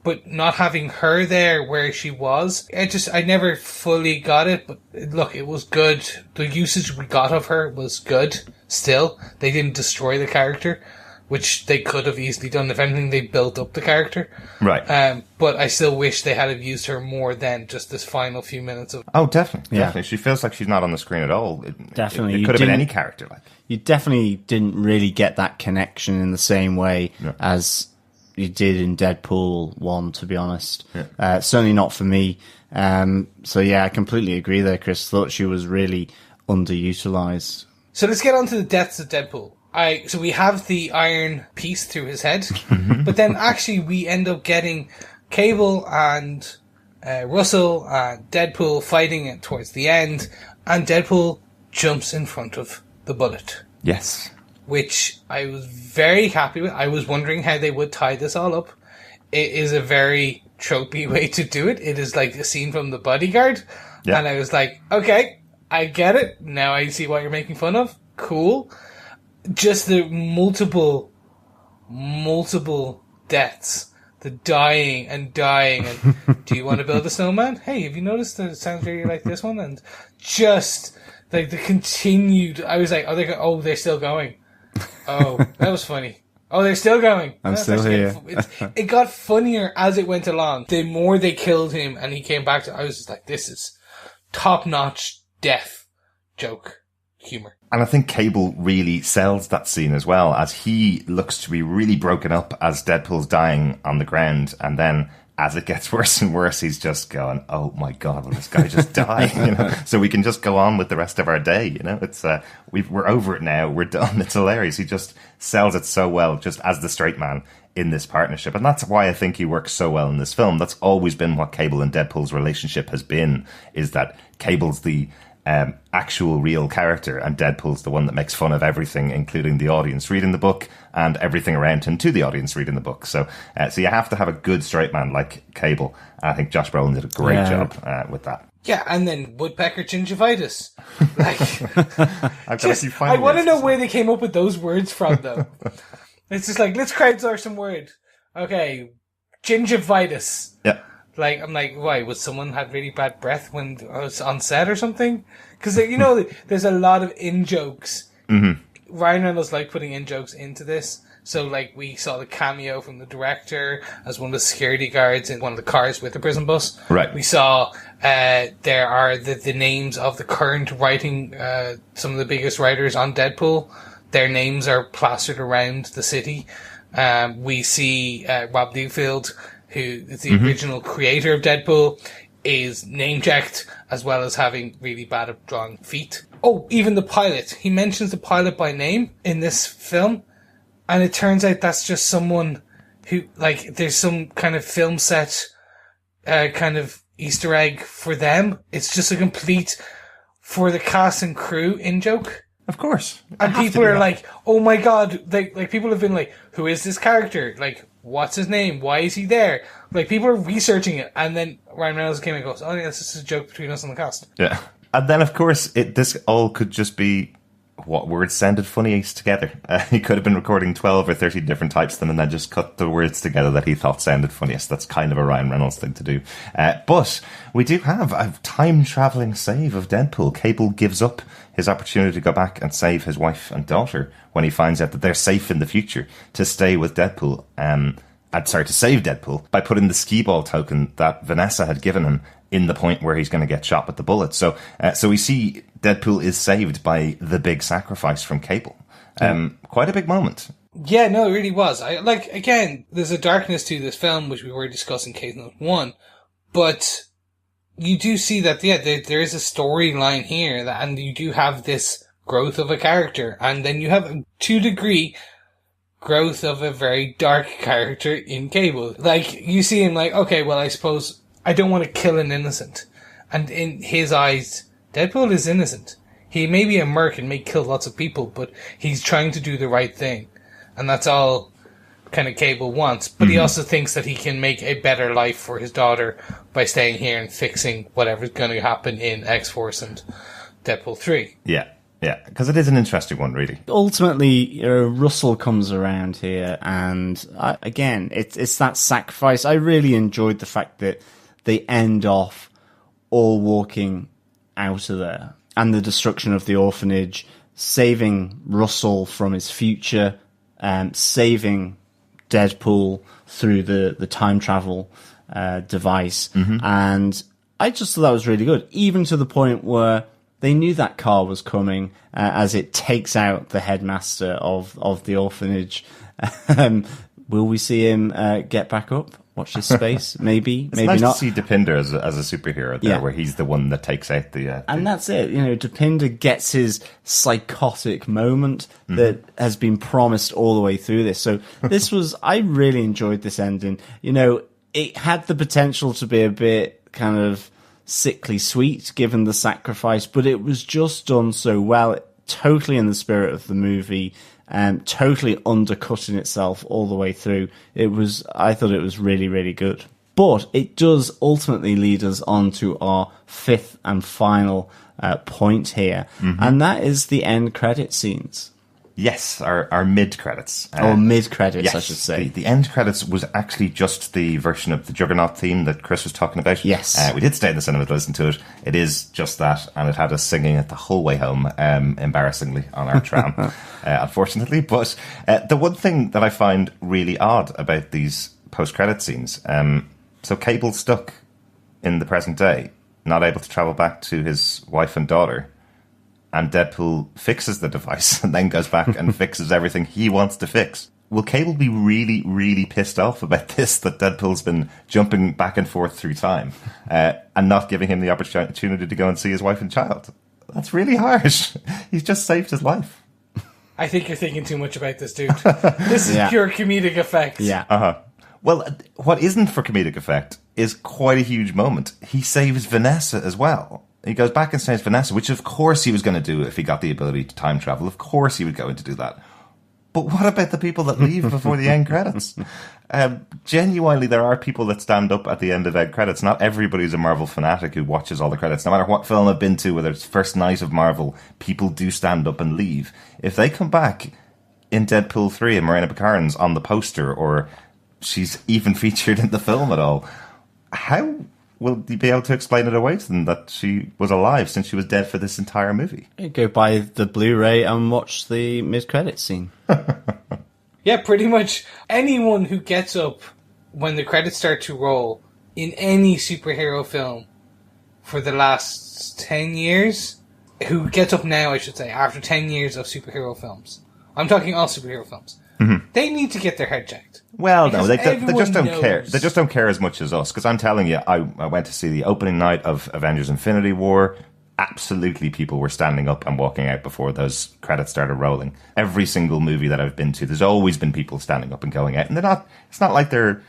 But not having her there where she was, I never fully got it. But look, it was good. The usage we got of her was good. Still, they didn't destroy the character, which they could have easily done. If anything, they built up the character. Right. But I still wish they had used her more than just this final few minutes of... Oh, definitely. Yeah. Definitely. She feels like she's not on the screen at all. Definitely. It could have been any character. Like. You definitely didn't really get that connection in the same way as you did in Deadpool 1, to be honest. Certainly not for me. So, I completely agree there, Chris. Thought she was really underutilized. So let's get on to the deaths of Deadpool. So we have the iron piece through his head, but then actually we end up getting Cable and Russell and Deadpool fighting it towards the end, and Deadpool jumps in front of the bullet. Yes. Which I was very happy with. I was wondering how they would tie this all up. It is a very tropey way to do it. It is like a scene from The Bodyguard. Yeah. And I was like, okay, I get it. Now I see what you're making fun of. Cool. Just the multiple deaths. The dying and do you want to build a snowman? Hey, have you noticed that it sounds very like this one? And just like the continued, I was like, they're still going. Oh, that was funny. Oh, they're still going. I'm still here. It got funnier as it went along. The more they killed him and he came back I was just like, this is top-notch death joke humor. And I think Cable really sells that scene as well, as he looks to be really broken up as Deadpool's dying on the ground, and then as it gets worse and worse, he's just going, oh my God, will this guy just die? So we can just go on with the rest of our day. It's we're over it now. We're done. It's hilarious. He just sells it so well, just as the straight man in this partnership. And that's why I think he works so well in this film. That's always been what Cable and Deadpool's relationship has been, is that Cable's the actual real character, and Deadpool's the one that makes fun of everything, including the audience reading the book and everything around him to the audience reading the book. So you have to have a good straight man like Cable. And I think Josh Brolin did a great job with that. Yeah, and then woodpecker gingivitis. Like, I want to know where they came up with those words from, though. It's just like, let's crowdsource some word. Okay, gingivitis. Yeah. Like, I'm like, why? Was someone had really bad breath when I was on set or something? Because, you know, there's a lot of in-jokes. Mm-hmm. Ryan Reynolds liked putting in-jokes into this. So, like, we saw the cameo from the director as one of the security guards in one of the cars with the prison bus. Right. We saw there are the names of the current writing, some of the biggest writers on Deadpool. Their names are plastered around the city. We see Rob Liefeld, who is the original creator of Deadpool, is name-checked, as well as having really bad at drawing feet. Oh, even the pilot. He mentions the pilot by name in this film, and it turns out that's just someone who, like, there's some kind of film set kind of Easter egg for them. It's just a complete, for the cast and crew, in-joke. Of course. And people are like, oh my god, like people have been like, who is this character? Like, what's his name? Why is he there? Like, people are researching it, and then Ryan Reynolds came and goes, oh yeah, this is a joke between us and the cast. Yeah. And then, of course, this all could just be what words sounded funniest together. He could have been recording 12 or 13 different types of them and then just cut the words together that he thought sounded funniest. That's kind of a Ryan Reynolds thing to do. But we do have a time-travelling save of Deadpool. Cable gives up his opportunity to go back and save his wife and daughter when he finds out that they're safe in the future to stay with Deadpool. To save Deadpool by putting the skee-ball token that Vanessa had given him in the point where he's going to get shot with the bullet. So we see Deadpool is saved by the big sacrifice from Cable. Quite a big moment. Yeah, no, it really was. Again, there's a darkness to this film, which we were discussing case note 1, but you do see that, there is a storyline here, and you do have this growth of a character, and then you have, to a degree, growth of a very dark character in Cable. Like, you see him like, okay, well, I suppose I don't want to kill an innocent. And in his eyes, Deadpool is innocent. He may be a merc and may kill lots of people, but he's trying to do the right thing. And that's all kind of Cable wants. But he also thinks that he can make a better life for his daughter by staying here and fixing whatever's going to happen in X-Force and Deadpool 3. Yeah. Yeah, because it is an interesting one, really. Ultimately, Russell comes around here, and again, it's that sacrifice. I really enjoyed the fact that they end off all walking out of there, and the destruction of the orphanage, saving Russell from his future, saving Deadpool through the time travel device, and I just thought that was really good, even to the point where they knew that car was coming as it takes out the headmaster of the orphanage. Will we see him get back up? Watch this space? Maybe, it's maybe nice not. To see Dupinder as a superhero there, where he's the one that takes out the... And that's it. You know, Dupinder gets his psychotic moment that has been promised all the way through this. So this was... I really enjoyed this ending. You know, it had the potential to be a bit kind of sickly sweet given the sacrifice, but it was just done so well, totally in the spirit of the movie, totally undercutting itself all the way through. I thought it was really, really good. But it does ultimately lead us on to our fifth and final point here, and that is the end credit scenes. Yes, our mid-credits. Or mid-credits, yes, I should say. The end credits was actually just the version of the Juggernaut theme that Chris was talking about. Yes. We did stay in the cinema to listen to it. It is just that, and it had us singing it the whole way home, embarrassingly, on our tram, unfortunately. But the one thing that I find really odd about these post-credit scenes, so Cable's stuck in the present day, not able to travel back to his wife and daughter, and Deadpool fixes the device and then goes back and fixes everything he wants to fix. Will Cable be really, really pissed off about this, that Deadpool's been jumping back and forth through time and not giving him the opportunity to go and see his wife and child? That's really harsh. He's just saved his life. I think you're thinking too much about this, dude. This is pure comedic effect. Yeah. Well, what isn't for comedic effect is quite a huge moment. He saves Vanessa as well. He goes back and saves Vanessa, which of course he was going to do if he got the ability to time travel. Of course he would go in to do that. But what about the people that leave before the end credits? Genuinely, there are people that stand up at the end of end credits. Not everybody's a Marvel fanatic who watches all the credits. No matter what film I've been to, whether it's first night of Marvel, people do stand up and leave. If they come back, in Deadpool 3 and Morena Baccarin's on the poster, or she's even featured in the film at all. How will you be able to explain it away to them that she was alive since she was dead for this entire movie? You go buy the Blu-ray and watch the mid-credits scene. Yeah, pretty much anyone who gets up when the credits start to roll in any superhero film for the last 10 years, who gets up now, I should say, after 10 years of superhero films. I'm talking all superhero films. Mm-hmm. They need to get their head checked. Well, no, they just don't care. They just don't care as much as us. Because I'm telling you, I went to see the opening night of Avengers Infinity War. Absolutely, people were standing up and walking out before those credits started rolling. Every single movie that I've been to, there's always been people standing up and going out. And it's not like they're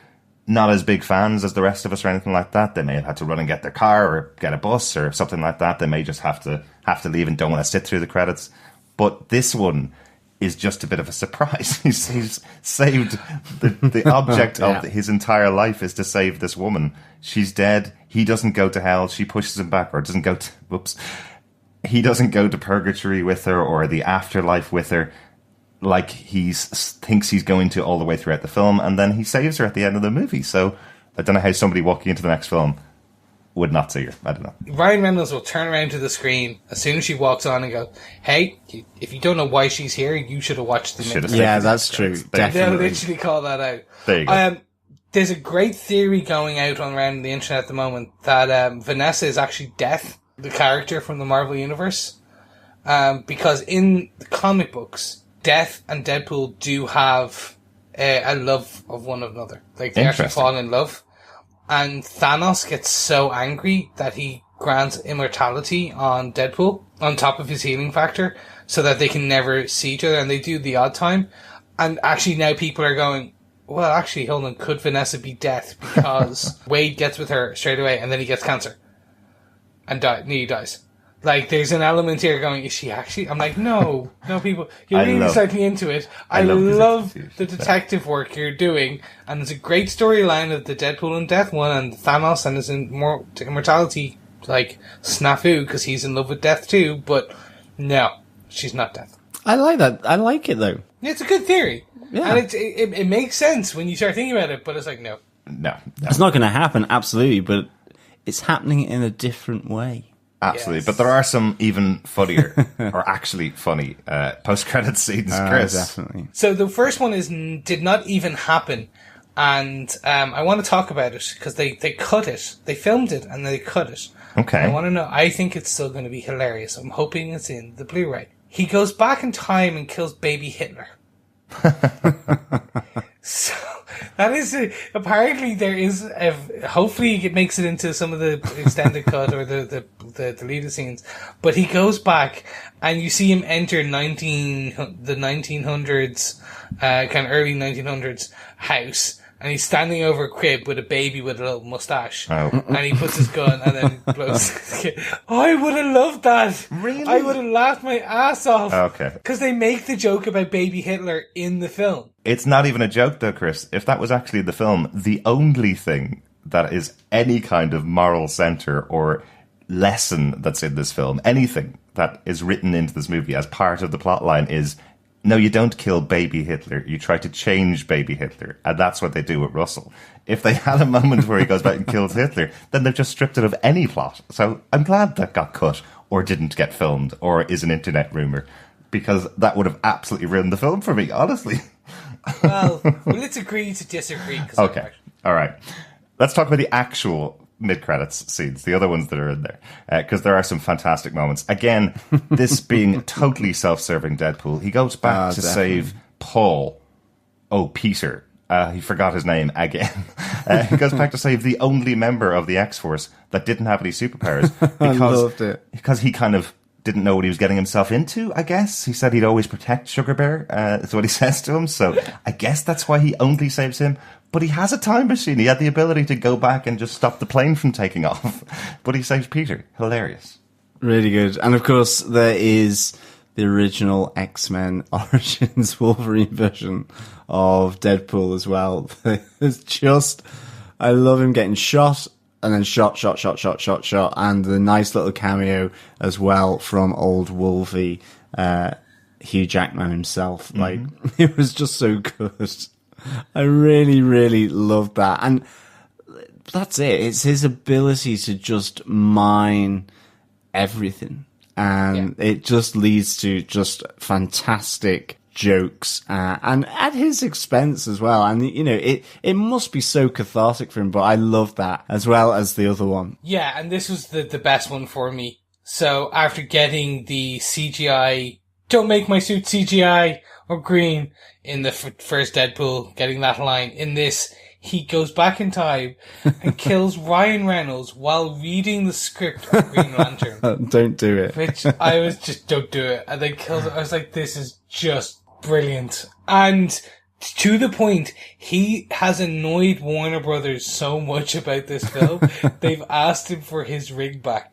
not as big fans as the rest of us or anything like that. They may have had to run and get their car or get a bus or something like that. They may just have to leave and don't want to sit through the credits. But this one is just a bit of a surprise. He's saved the object of his entire life is to save this woman. She's dead. He doesn't go to hell. She pushes him back, or doesn't go to... Whoops. He doesn't go to purgatory with her or the afterlife with her like he thinks he's going to all the way throughout the film, and then he saves her at the end of the movie. So I don't know how somebody walking into the next film would not see her. I don't know. Ryan Reynolds will turn around to the screen as soon as she walks on and go, "Hey, if you don't know why she's here, you should have watched the movie." Yeah, that's true. Definitely. They'll literally call that out. There you go. There's a great theory going out around the internet at the moment that Vanessa is actually Death, the character from the Marvel Universe. Because in the comic books, Death and Deadpool do have a love of one another. Like, they actually fall in love. And Thanos gets so angry that he grants immortality on Deadpool on top of his healing factor so that they can never see each other, and they do the odd time. And actually now people are going, well, actually, hold on, could Vanessa be Death? Because Wade gets with her straight away and then he gets cancer and nearly dies. Like, there's an element here going, is she actually? I'm like, no, people, you're really starting into it. I love the detective work you're doing, and there's a great storyline of the Deadpool and Death one, and Thanos and his immortality, like, snafu, because he's in love with Death too, but no, she's not Death. I like that. I like it, though. It's a good theory. Yeah. And it makes sense when you start thinking about it, but it's like, no. It's not going to happen, absolutely, but it's happening in a different way. Absolutely, yes. But there are some even funnier, or actually funny, post-credit scenes, Chris. Definitely. So the first one did not even happen, and I want to talk about it, because they cut it. They filmed it, and they cut it. Okay. I want to know, I think it's still going to be hilarious. I'm hoping it's in the Blu-ray. He goes back in time and kills baby Hitler. So that is apparently there is hopefully it makes it into some of the extended cut or the deleted scenes, but he goes back and you see him enter the 1900s kind of early 1900s house, and he's standing over a crib with a baby with a little mustache. And he puts his gun and then blows his kid. I would have loved that. Really? I would have laughed my ass off. Okay. Because they make the joke about baby Hitler in the film. It's not even a joke, though, Chris. If that was actually the film, the only thing that is any kind of moral center or lesson that's in this film, anything that is written into this movie as part of the plotline is, no, you don't kill baby Hitler. You try to change baby Hitler. And that's what they do with Russell. If they had a moment where he goes back and kills Hitler, then they've just stripped it of any plot. So I'm glad that got cut or didn't get filmed or is an internet rumor, because that would have absolutely ruined the film for me, honestly. Well, let's agree to disagree. Okay. All right. Let's talk about the actual mid-credits scenes, the other ones that are in there, because there are some fantastic moments. Again, this being totally self-serving Deadpool, he goes back to save Paul. Oh, Peter. He forgot his name again. He goes back to save the only member of the X-Force that didn't have any superpowers. I loved it. Because he kind of didn't know what he was getting himself into, I guess. He said he'd always protect Sugar Bear. That's what he says to him. So I guess that's why he only saves him. But he has a time machine. He had the ability to go back and just stop the plane from taking off. But he saves Peter. Hilarious. Really good. And of course, there is the original X-Men Origins Wolverine version of Deadpool as well. It's just, I love him getting shot and then shot. And the nice little cameo as well from old Wolvie. Hugh Jackman himself. Like, it was just so good. I really, really loved that. And that's it. It's his ability to just mine everything. And it just leads to just fantastic jokes, and at his expense as well. And, you know, it must be so cathartic for him, but I love that as well as the other one. Yeah, and this was the best one for me. So after getting the CGI, don't make my suit CGI or green in the first Deadpool, getting that line, in this, he goes back in time and kills Ryan Reynolds while reading the script of Green Lantern. Don't do it. Which I was just, don't do it. And then kills it. I was like, this is just brilliant. And to the point, he has annoyed Warner Brothers so much about this film, they've asked him for his ring back.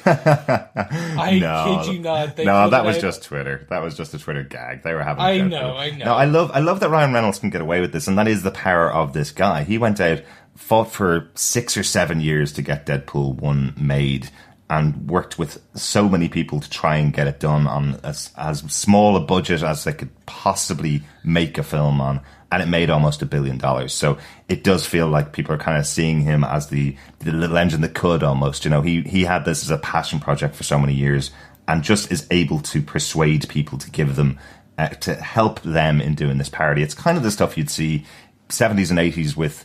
I kid you not. No, that was just Twitter. That was just a Twitter gag. They were having. I know. No, I love that Ryan Reynolds can get away with this, and that is the power of this guy. He went out, fought for 6 or 7 years to get Deadpool 1 made, and worked with so many people to try and get it done on as small a budget as they could possibly make a film on. And it made almost $1 billion. So it does feel like people are kind of seeing him as the little engine that could almost. You know, he had this as a passion project for so many years and just is able to persuade people to give them, to help them in doing this parody. It's kind of the stuff you'd see 70s and 80s with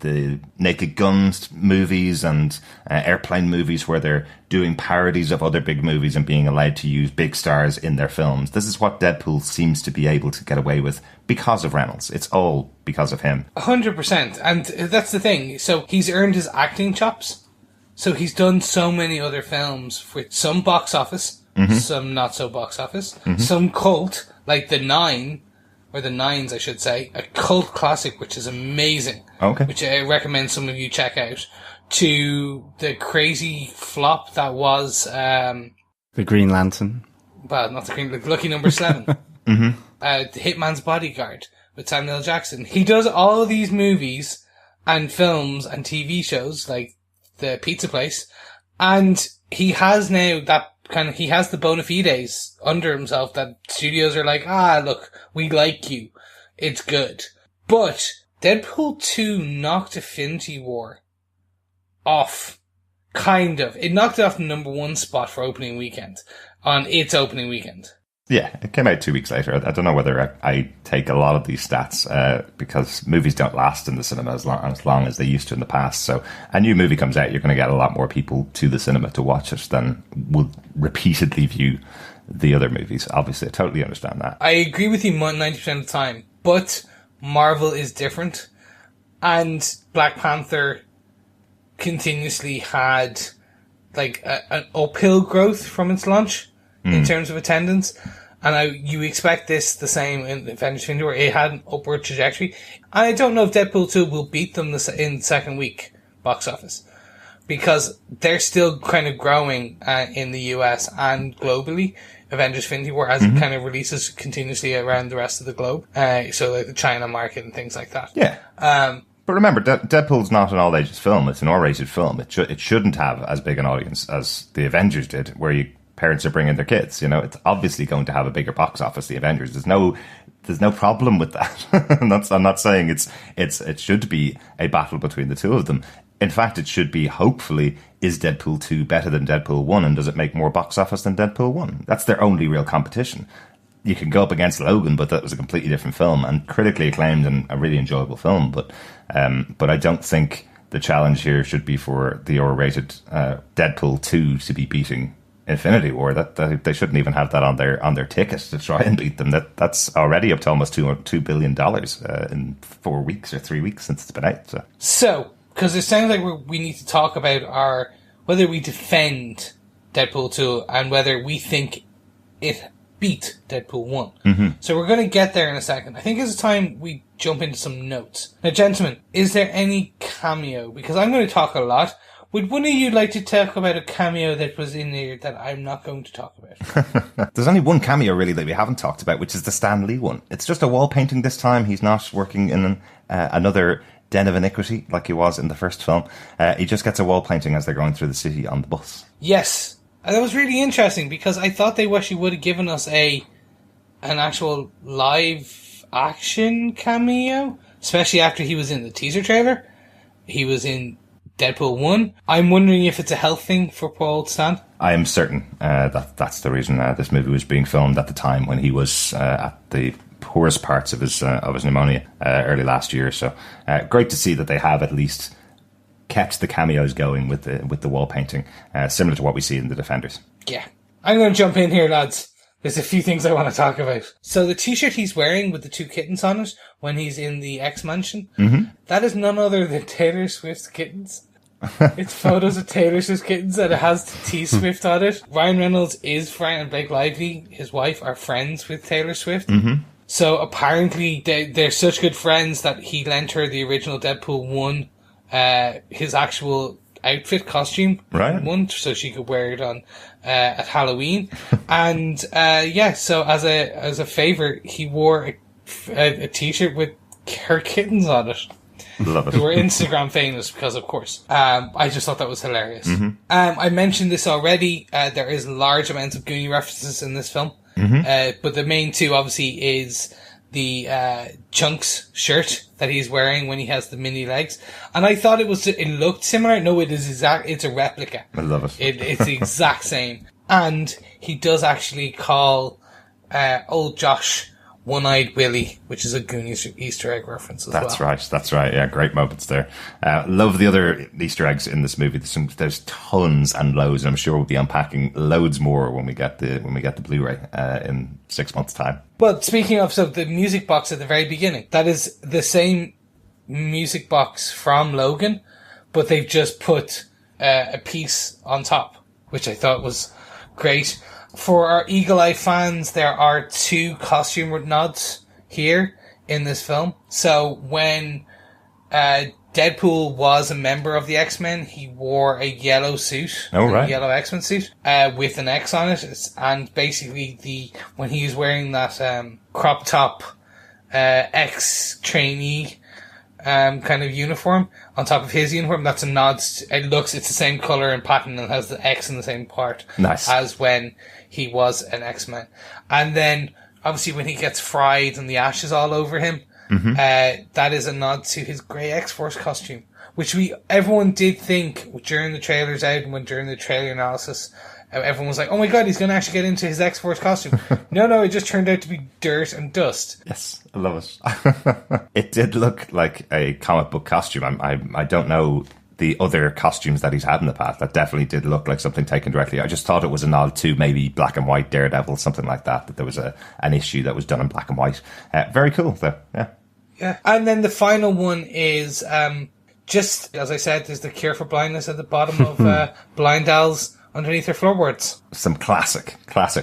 the Naked Guns movies and airplane movies, where they're doing parodies of other big movies and being allowed to use big stars in their films. This is what Deadpool seems to be able to get away with because of Reynolds. It's all because of him. 100%. And that's the thing. So he's earned his acting chops. So he's done so many other films with some box office, some not so box office, some cult, like The Nine, or The Nines, I should say, a cult classic, which is amazing. Okay. Which I recommend some of you check out. To the crazy flop that was, The Green Lantern. Well, not the Green, the Lucky Number 7. The Hitman's Bodyguard with Samuel L. Jackson. He does all of these movies and films and TV shows, like The Pizza Place, and he has now that he has the bona fides under himself that studios are like, look, we like you. It's good. But Deadpool 2 knocked Infinity War off. Kind of. It knocked it off the number 1 spot for opening weekend. On its opening weekend. Yeah, it came out 2 weeks later. I don't know whether I take a lot of these stats because movies don't last in the cinema as long as they used to in the past. So a new movie comes out, you're going to get a lot more people to the cinema to watch it than will repeatedly view the other movies. Obviously, I totally understand that. I agree with you 90% of the time, but Marvel is different. And Black Panther continuously had like an uphill growth from its launch in terms of attendance. And you expect this the same in Avengers Infinity War. It had an upward trajectory. And I don't know if Deadpool 2 will beat them in the second week box office, because they're still kind of growing in the US and globally. Avengers Infinity War, as it kind of releases continuously around the rest of the globe. So like the China market and things like that. Yeah. But remember, Deadpool's not an all-ages film. It's an R-rated film. It shouldn't have as big an audience as the Avengers did, where parents are bringing their kids. You know, it's obviously going to have a bigger box office. The Avengers. There's no problem with that. I'm not saying it should be a battle between the two of them. In fact, it should be, hopefully, is Deadpool 2 better than Deadpool 1, and does it make more box office than Deadpool 1? That's their only real competition. You can go up against Logan, but that was a completely different film and critically acclaimed and a really enjoyable film. But I don't think the challenge here should be for the R-rated Deadpool 2 to be beating Infinity War. That they shouldn't even have that on their ticket to try and beat them. That's already up to almost $2 billion in 4 weeks or 3 weeks since it's been out. So because it sounds like we need to talk about whether we defend Deadpool 2 and whether we think it beat Deadpool 1. So we're going to get there in a second. I think it's time we jump into some notes. Now, gentlemen, is there any cameo? Because I'm going to talk a lot. Would one of you like to talk about a cameo that was in there that I'm not going to talk about? There's only one cameo, really, that we haven't talked about, which is the Stan Lee one. It's just a wall painting this time. He's not working in another den of iniquity like he was in the first film. He just gets a wall painting as they're going through the city on the bus. Yes. And that was really interesting because I thought they actually would have given us a an actual live action cameo, especially after he was in the teaser trailer. He was in Deadpool 1. I'm wondering if it's a health thing for Paul Stan. I am certain that's the reason this movie was being filmed at the time when he was at the poorest parts of his pneumonia early last year. So great to see that they have at least kept the cameos going with the wall painting, similar to what we see in the Defenders. Yeah. I'm going to jump in here, lads. There's a few things I want to talk about. So the t-shirt he's wearing with the 2 kittens on it when he's in the X-Mansion, that is none other than Taylor Swift's kittens. It's photos of Taylor Swift's kittens and it has T-Swift on it. Ryan Reynolds and Blake Lively, his wife, are friends with Taylor Swift. So apparently they're such good friends that he lent her the original Deadpool 1, his actual outfit costume, one, so she could wear it on at Halloween. And so as a favor, he wore a t-shirt with her kittens on it. Love it. Who were Instagram famous because, of course. I just thought that was hilarious. I mentioned this already. There is large amounts of Goonie references in this film. But the main two, obviously, is the Chunks shirt that he's wearing when he has the mini legs. And I thought it looked similar. No, it's a replica. I love it. It's the exact same. And he does actually call old Josh One-Eyed Willie, which is a Goonies Easter egg reference as well. That's right. Yeah, great moments there. Love the other Easter eggs in this movie. There's tons and loads, and I'm sure we'll be unpacking loads more when we get the Blu-ray in 6 months' time. Well, speaking of the music box at the very beginning, that is the same music box from Logan, but they've just put a piece on top, which I thought was great. For our Eagle Eye fans, there are 2 costume nods here in this film. So when Deadpool was a member of the X-Men, he wore a yellow suit, a yellow X-Men suit, with an X on it. And basically when he was wearing that crop top X-trainee kind of uniform on top of his uniform, that's a nod. It's the same colour and pattern and has the X in the same part as when he was an X-Men. And then obviously when he gets fried and the ashes all over him, that is a nod to his grey X-Force costume, which everyone did think during the trailers out and during the trailer analysis, everyone was like, oh my god, he's going to actually get into his X-Force costume. No, it just turned out to be dirt and dust. Yes, I love it. It did look like a comic book costume. I don't know the other costumes that he's had in the past. That definitely did look like something taken directly. I just thought it was a nod to maybe black and white Daredevil, something like that there was an issue that was done in black and white. Very cool, though. Yeah. And then the final one is, just, as I said, there's the Cure for Blindness at the bottom of Blind Al's underneath their floorboards. Some classic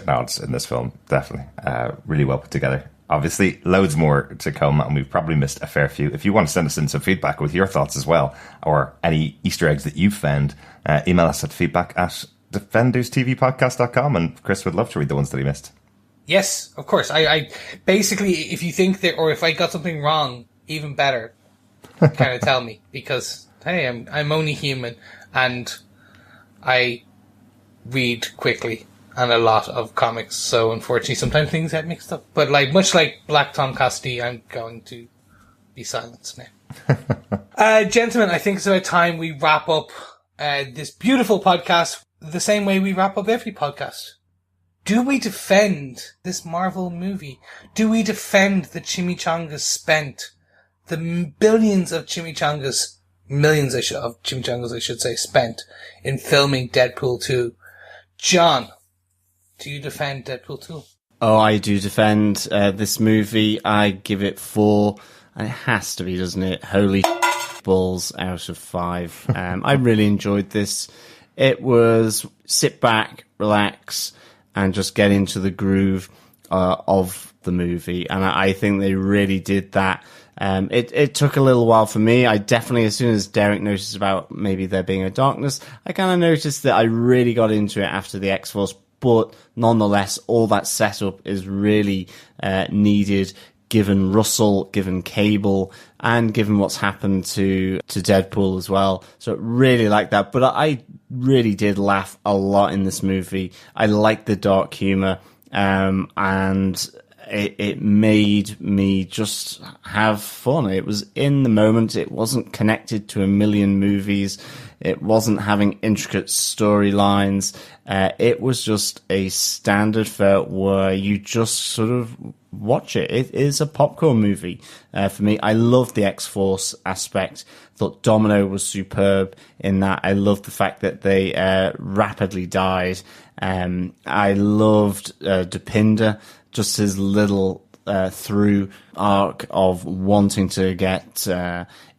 nods in this film, definitely. Really well put together. Obviously, loads more to come, and we've probably missed a fair few. If you want to send us in some feedback with your thoughts as well, or any Easter eggs that you've found, email us at feedback@defenderstvpodcast.com, and Chris would love to read the ones that he missed. Yes, of course. I basically, if you think that, or if I got something wrong, even better, kind of tell me, because, hey, I'm only human, and I read quickly and a lot of comics, so unfortunately sometimes things get mixed up. But much like Black Tom Cassidy, I'm going to be silenced now. Gentlemen, I think it's about time we wrap up this beautiful podcast the same way we wrap up every podcast. Do we defend this Marvel movie? Do we defend the chimichangas spent? The billions of chimichangas, millions of chimichangas I should say, spent in filming Deadpool 2. John, do you defend Deadpool 2? Oh, I do defend this movie. I give it 4. And it has to be, doesn't it? Holy balls out of 5. I really enjoyed this. It was sit back, relax, and just get into the groove of the movie. And I think they really did that. It took a little while for me. I definitely, as soon as Derek noticed about maybe there being a darkness, I kind of noticed that I really got into it after the X-Force. But nonetheless, all that setup is really needed, given Russell, given Cable, and given what's happened to Deadpool as well. So really like that. But I really did laugh a lot in this movie. I like the dark humor, and it made me just have fun. It was in the moment. It wasn't connected to a million movies. It wasn't having intricate storylines. It was just a standard fare where you just sort of watch it. It is a popcorn movie for me. I love the X-Force aspect. Thought Domino was superb in that. I loved the fact that they rapidly died. I loved Dupinder, just his little through arc of wanting to get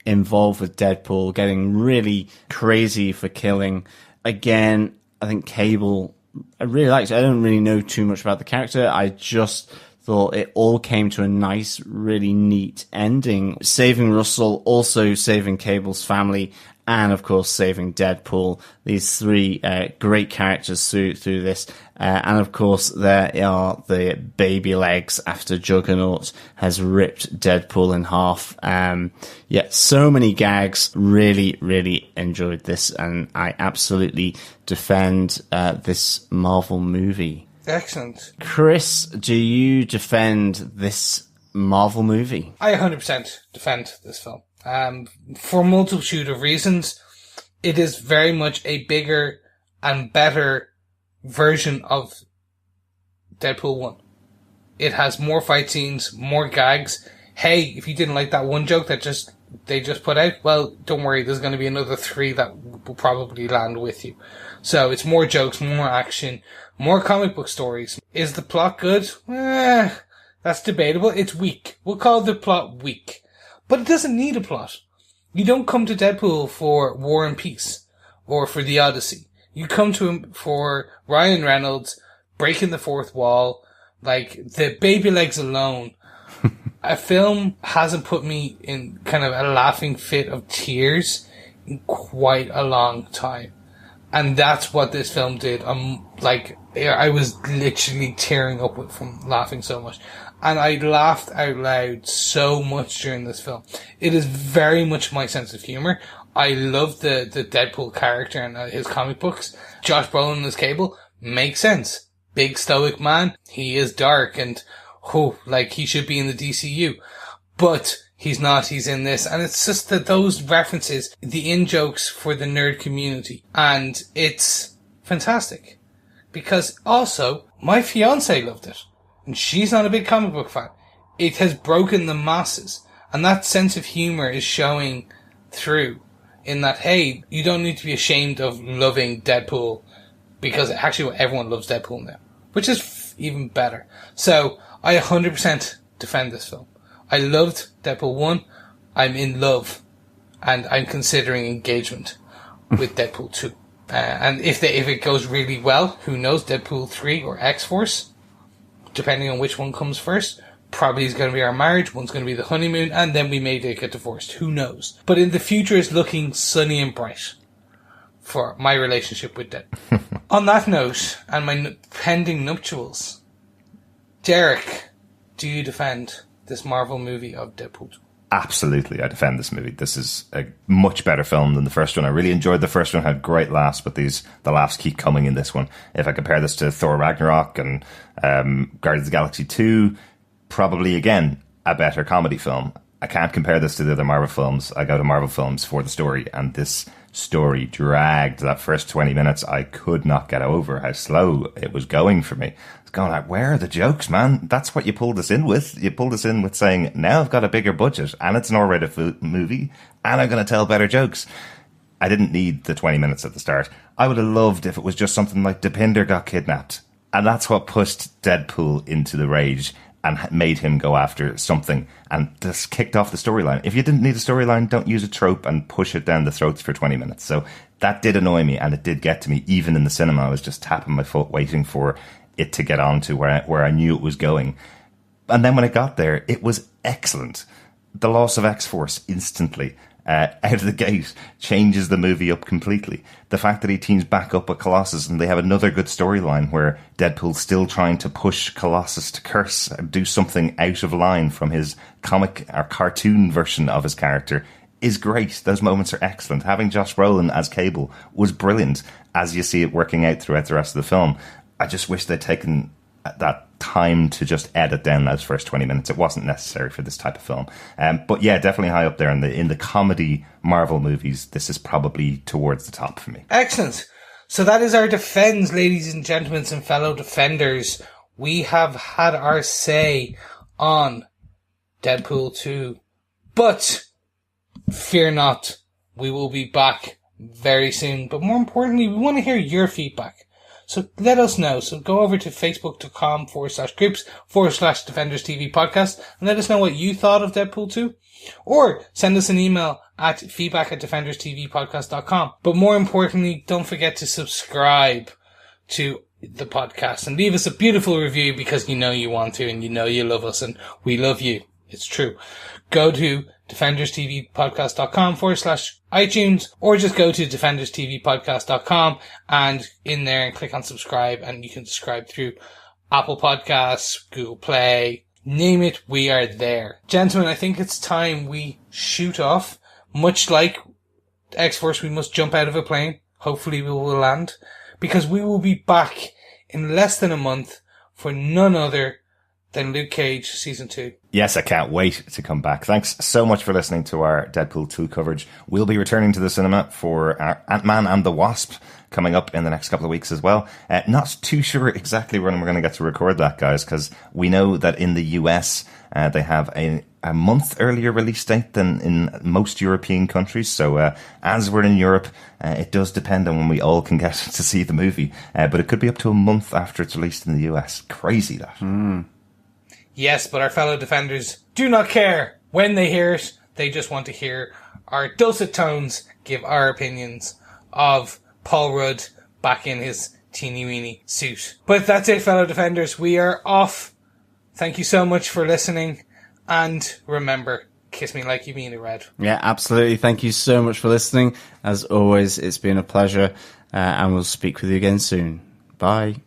involved with Deadpool, getting really crazy for killing. Again, I think Cable, I really liked it. I don't really know too much about the character. I just thought it all came to a nice, really neat ending. Saving Russell, also saving Cable's family, and of course saving Deadpool. These three great characters through this. And of course there are the baby legs after Juggernaut has ripped Deadpool in half. So many gags. Really, really enjoyed this, and I absolutely defend this Marvel movie. Excellent. Chris, do you defend this Marvel movie? I 100% defend this film. For a multitude of reasons. It is very much a bigger and better version of Deadpool 1. It has more fight scenes, more gags. Hey, if you didn't like that one joke that they just put out, well, don't worry, there's going to be another 3 that will probably land with you. So it's more jokes, more action, more comic book stories. Is the plot good? That's debatable. It's weak. We'll call the plot weak. But it doesn't need a plot. You don't come to Deadpool for War and Peace or for The Odyssey. You come to him for Ryan Reynolds breaking the fourth wall, like the baby legs alone. A film hasn't put me in kind of a laughing fit of tears in quite a long time. And that's what this film did. I was literally tearing up from laughing so much. And I laughed out loud so much during this film. It is very much my sense of humor. I love the Deadpool character and his comic books. Josh Brolin as Cable makes sense. Big stoic man. He is dark and, he should be in the DCU. But he's not. He's in this. And it's just that those references, the in-jokes for the nerd community. And it's fantastic. Because also, my fiancé loved it. And she's not a big comic book fan. It has broken the masses. And that sense of humor is showing through in that, hey, you don't need to be ashamed of loving Deadpool because actually everyone loves Deadpool now, which is even better. So I 100% defend this film. I loved Deadpool 1. I'm in love and I'm considering engagement with Deadpool 2. And if it goes really well, who knows, Deadpool 3 or X-Force, depending on which one comes first, probably is going to be our marriage, one's going to be the honeymoon, and then we may get divorced. Who knows? But in the future, it's looking sunny and bright for my relationship with Deadpool. On that note, and my pending nuptials, Derek, do you defend this Marvel movie of Deadpool 2? Absolutely, I defend this movie. This is a much better film than the first one. I really enjoyed the first one, had great laughs, but the laughs keep coming in this one. If I compare this to Thor Ragnarok and Guardians of the Galaxy 2, probably, again, a better comedy film. I can't compare this to the other Marvel films. I go to Marvel films for the story, and this story dragged. That first 20 minutes, I could not get over how slow it was going for me. I was going like, where are the jokes, man? That's what you pulled us in with. You pulled us in with saying, now I've got a bigger budget, and it's an R-rated movie, and I'm going to tell better jokes. I didn't need the 20 minutes at the start. I would have loved if it was just something like Dupinder got kidnapped. And that's what pushed Deadpool into the rage and made him go after something and just kicked off the storyline. If you didn't need a storyline, don't use a trope and push it down the throats for 20 minutes. So that did annoy me, and it did get to me. Even in the cinema, I was just tapping my foot waiting for it to get on to where I knew it was going. And then when it got there, it was excellent. The loss of X-Force instantly, out of the gate, changes the movie up completely. The fact that he teams back up with Colossus and they have another good storyline where Deadpool's still trying to push Colossus to curse and do something out of line from his comic or cartoon version of his character is great. Those moments are excellent. Having Josh Brolin as Cable was brilliant as you see it working out throughout the rest of the film. I just wish they'd taken that time to just edit down those first 20 minutes. It wasn't necessary for this type of film. But yeah, definitely high up there in the comedy Marvel movies. This is probably towards the top for me. Excellent. So that is our defense, ladies and gentlemen and fellow defenders. We have had our say on Deadpool 2. But fear not, we will be back very soon. But more importantly, we want to hear your feedback. So let us know. So go over to facebook.com/groups/Defenders TV podcast and let us know what you thought of Deadpool 2. Or send us an email at feedback@defenderstvpodcast.com. But more importantly, don't forget to subscribe to the podcast and leave us a beautiful review because you know you want to and you know you love us and we love you. It's true. Go to defenderstvpodcast.com/iTunes or just go to defenderstvpodcast.com and in there and click on subscribe, and you can subscribe through Apple Podcasts, Google Play, name it, we are there. Gentlemen, I think it's time we shoot off. Much like X-Force, we must jump out of a plane. Hopefully we will land, because we will be back in less than a month for none other than Luke Cage Season 2. Yes, I can't wait to come back. Thanks so much for listening to our Deadpool 2 coverage. We'll be returning to the cinema for our Ant-Man and the Wasp coming up in the next couple of weeks as well. Not too sure exactly when we're going to get to record that, guys, because we know that in the US, they have a month earlier release date than in most European countries. So as we're in Europe, it does depend on when we all can get to see the movie. But it could be up to a month after it's released in the US. Crazy, that. Yes, but our fellow defenders do not care when they hear it. They just want to hear our dulcet tones give our opinions of Paul Rudd back in his teeny-weeny suit. But that's it, fellow defenders. We are off. Thank you so much for listening. And remember, kiss me like you mean it, Red. Yeah, absolutely. Thank you so much for listening. As always, it's been a pleasure. And we'll speak with you again soon. Bye.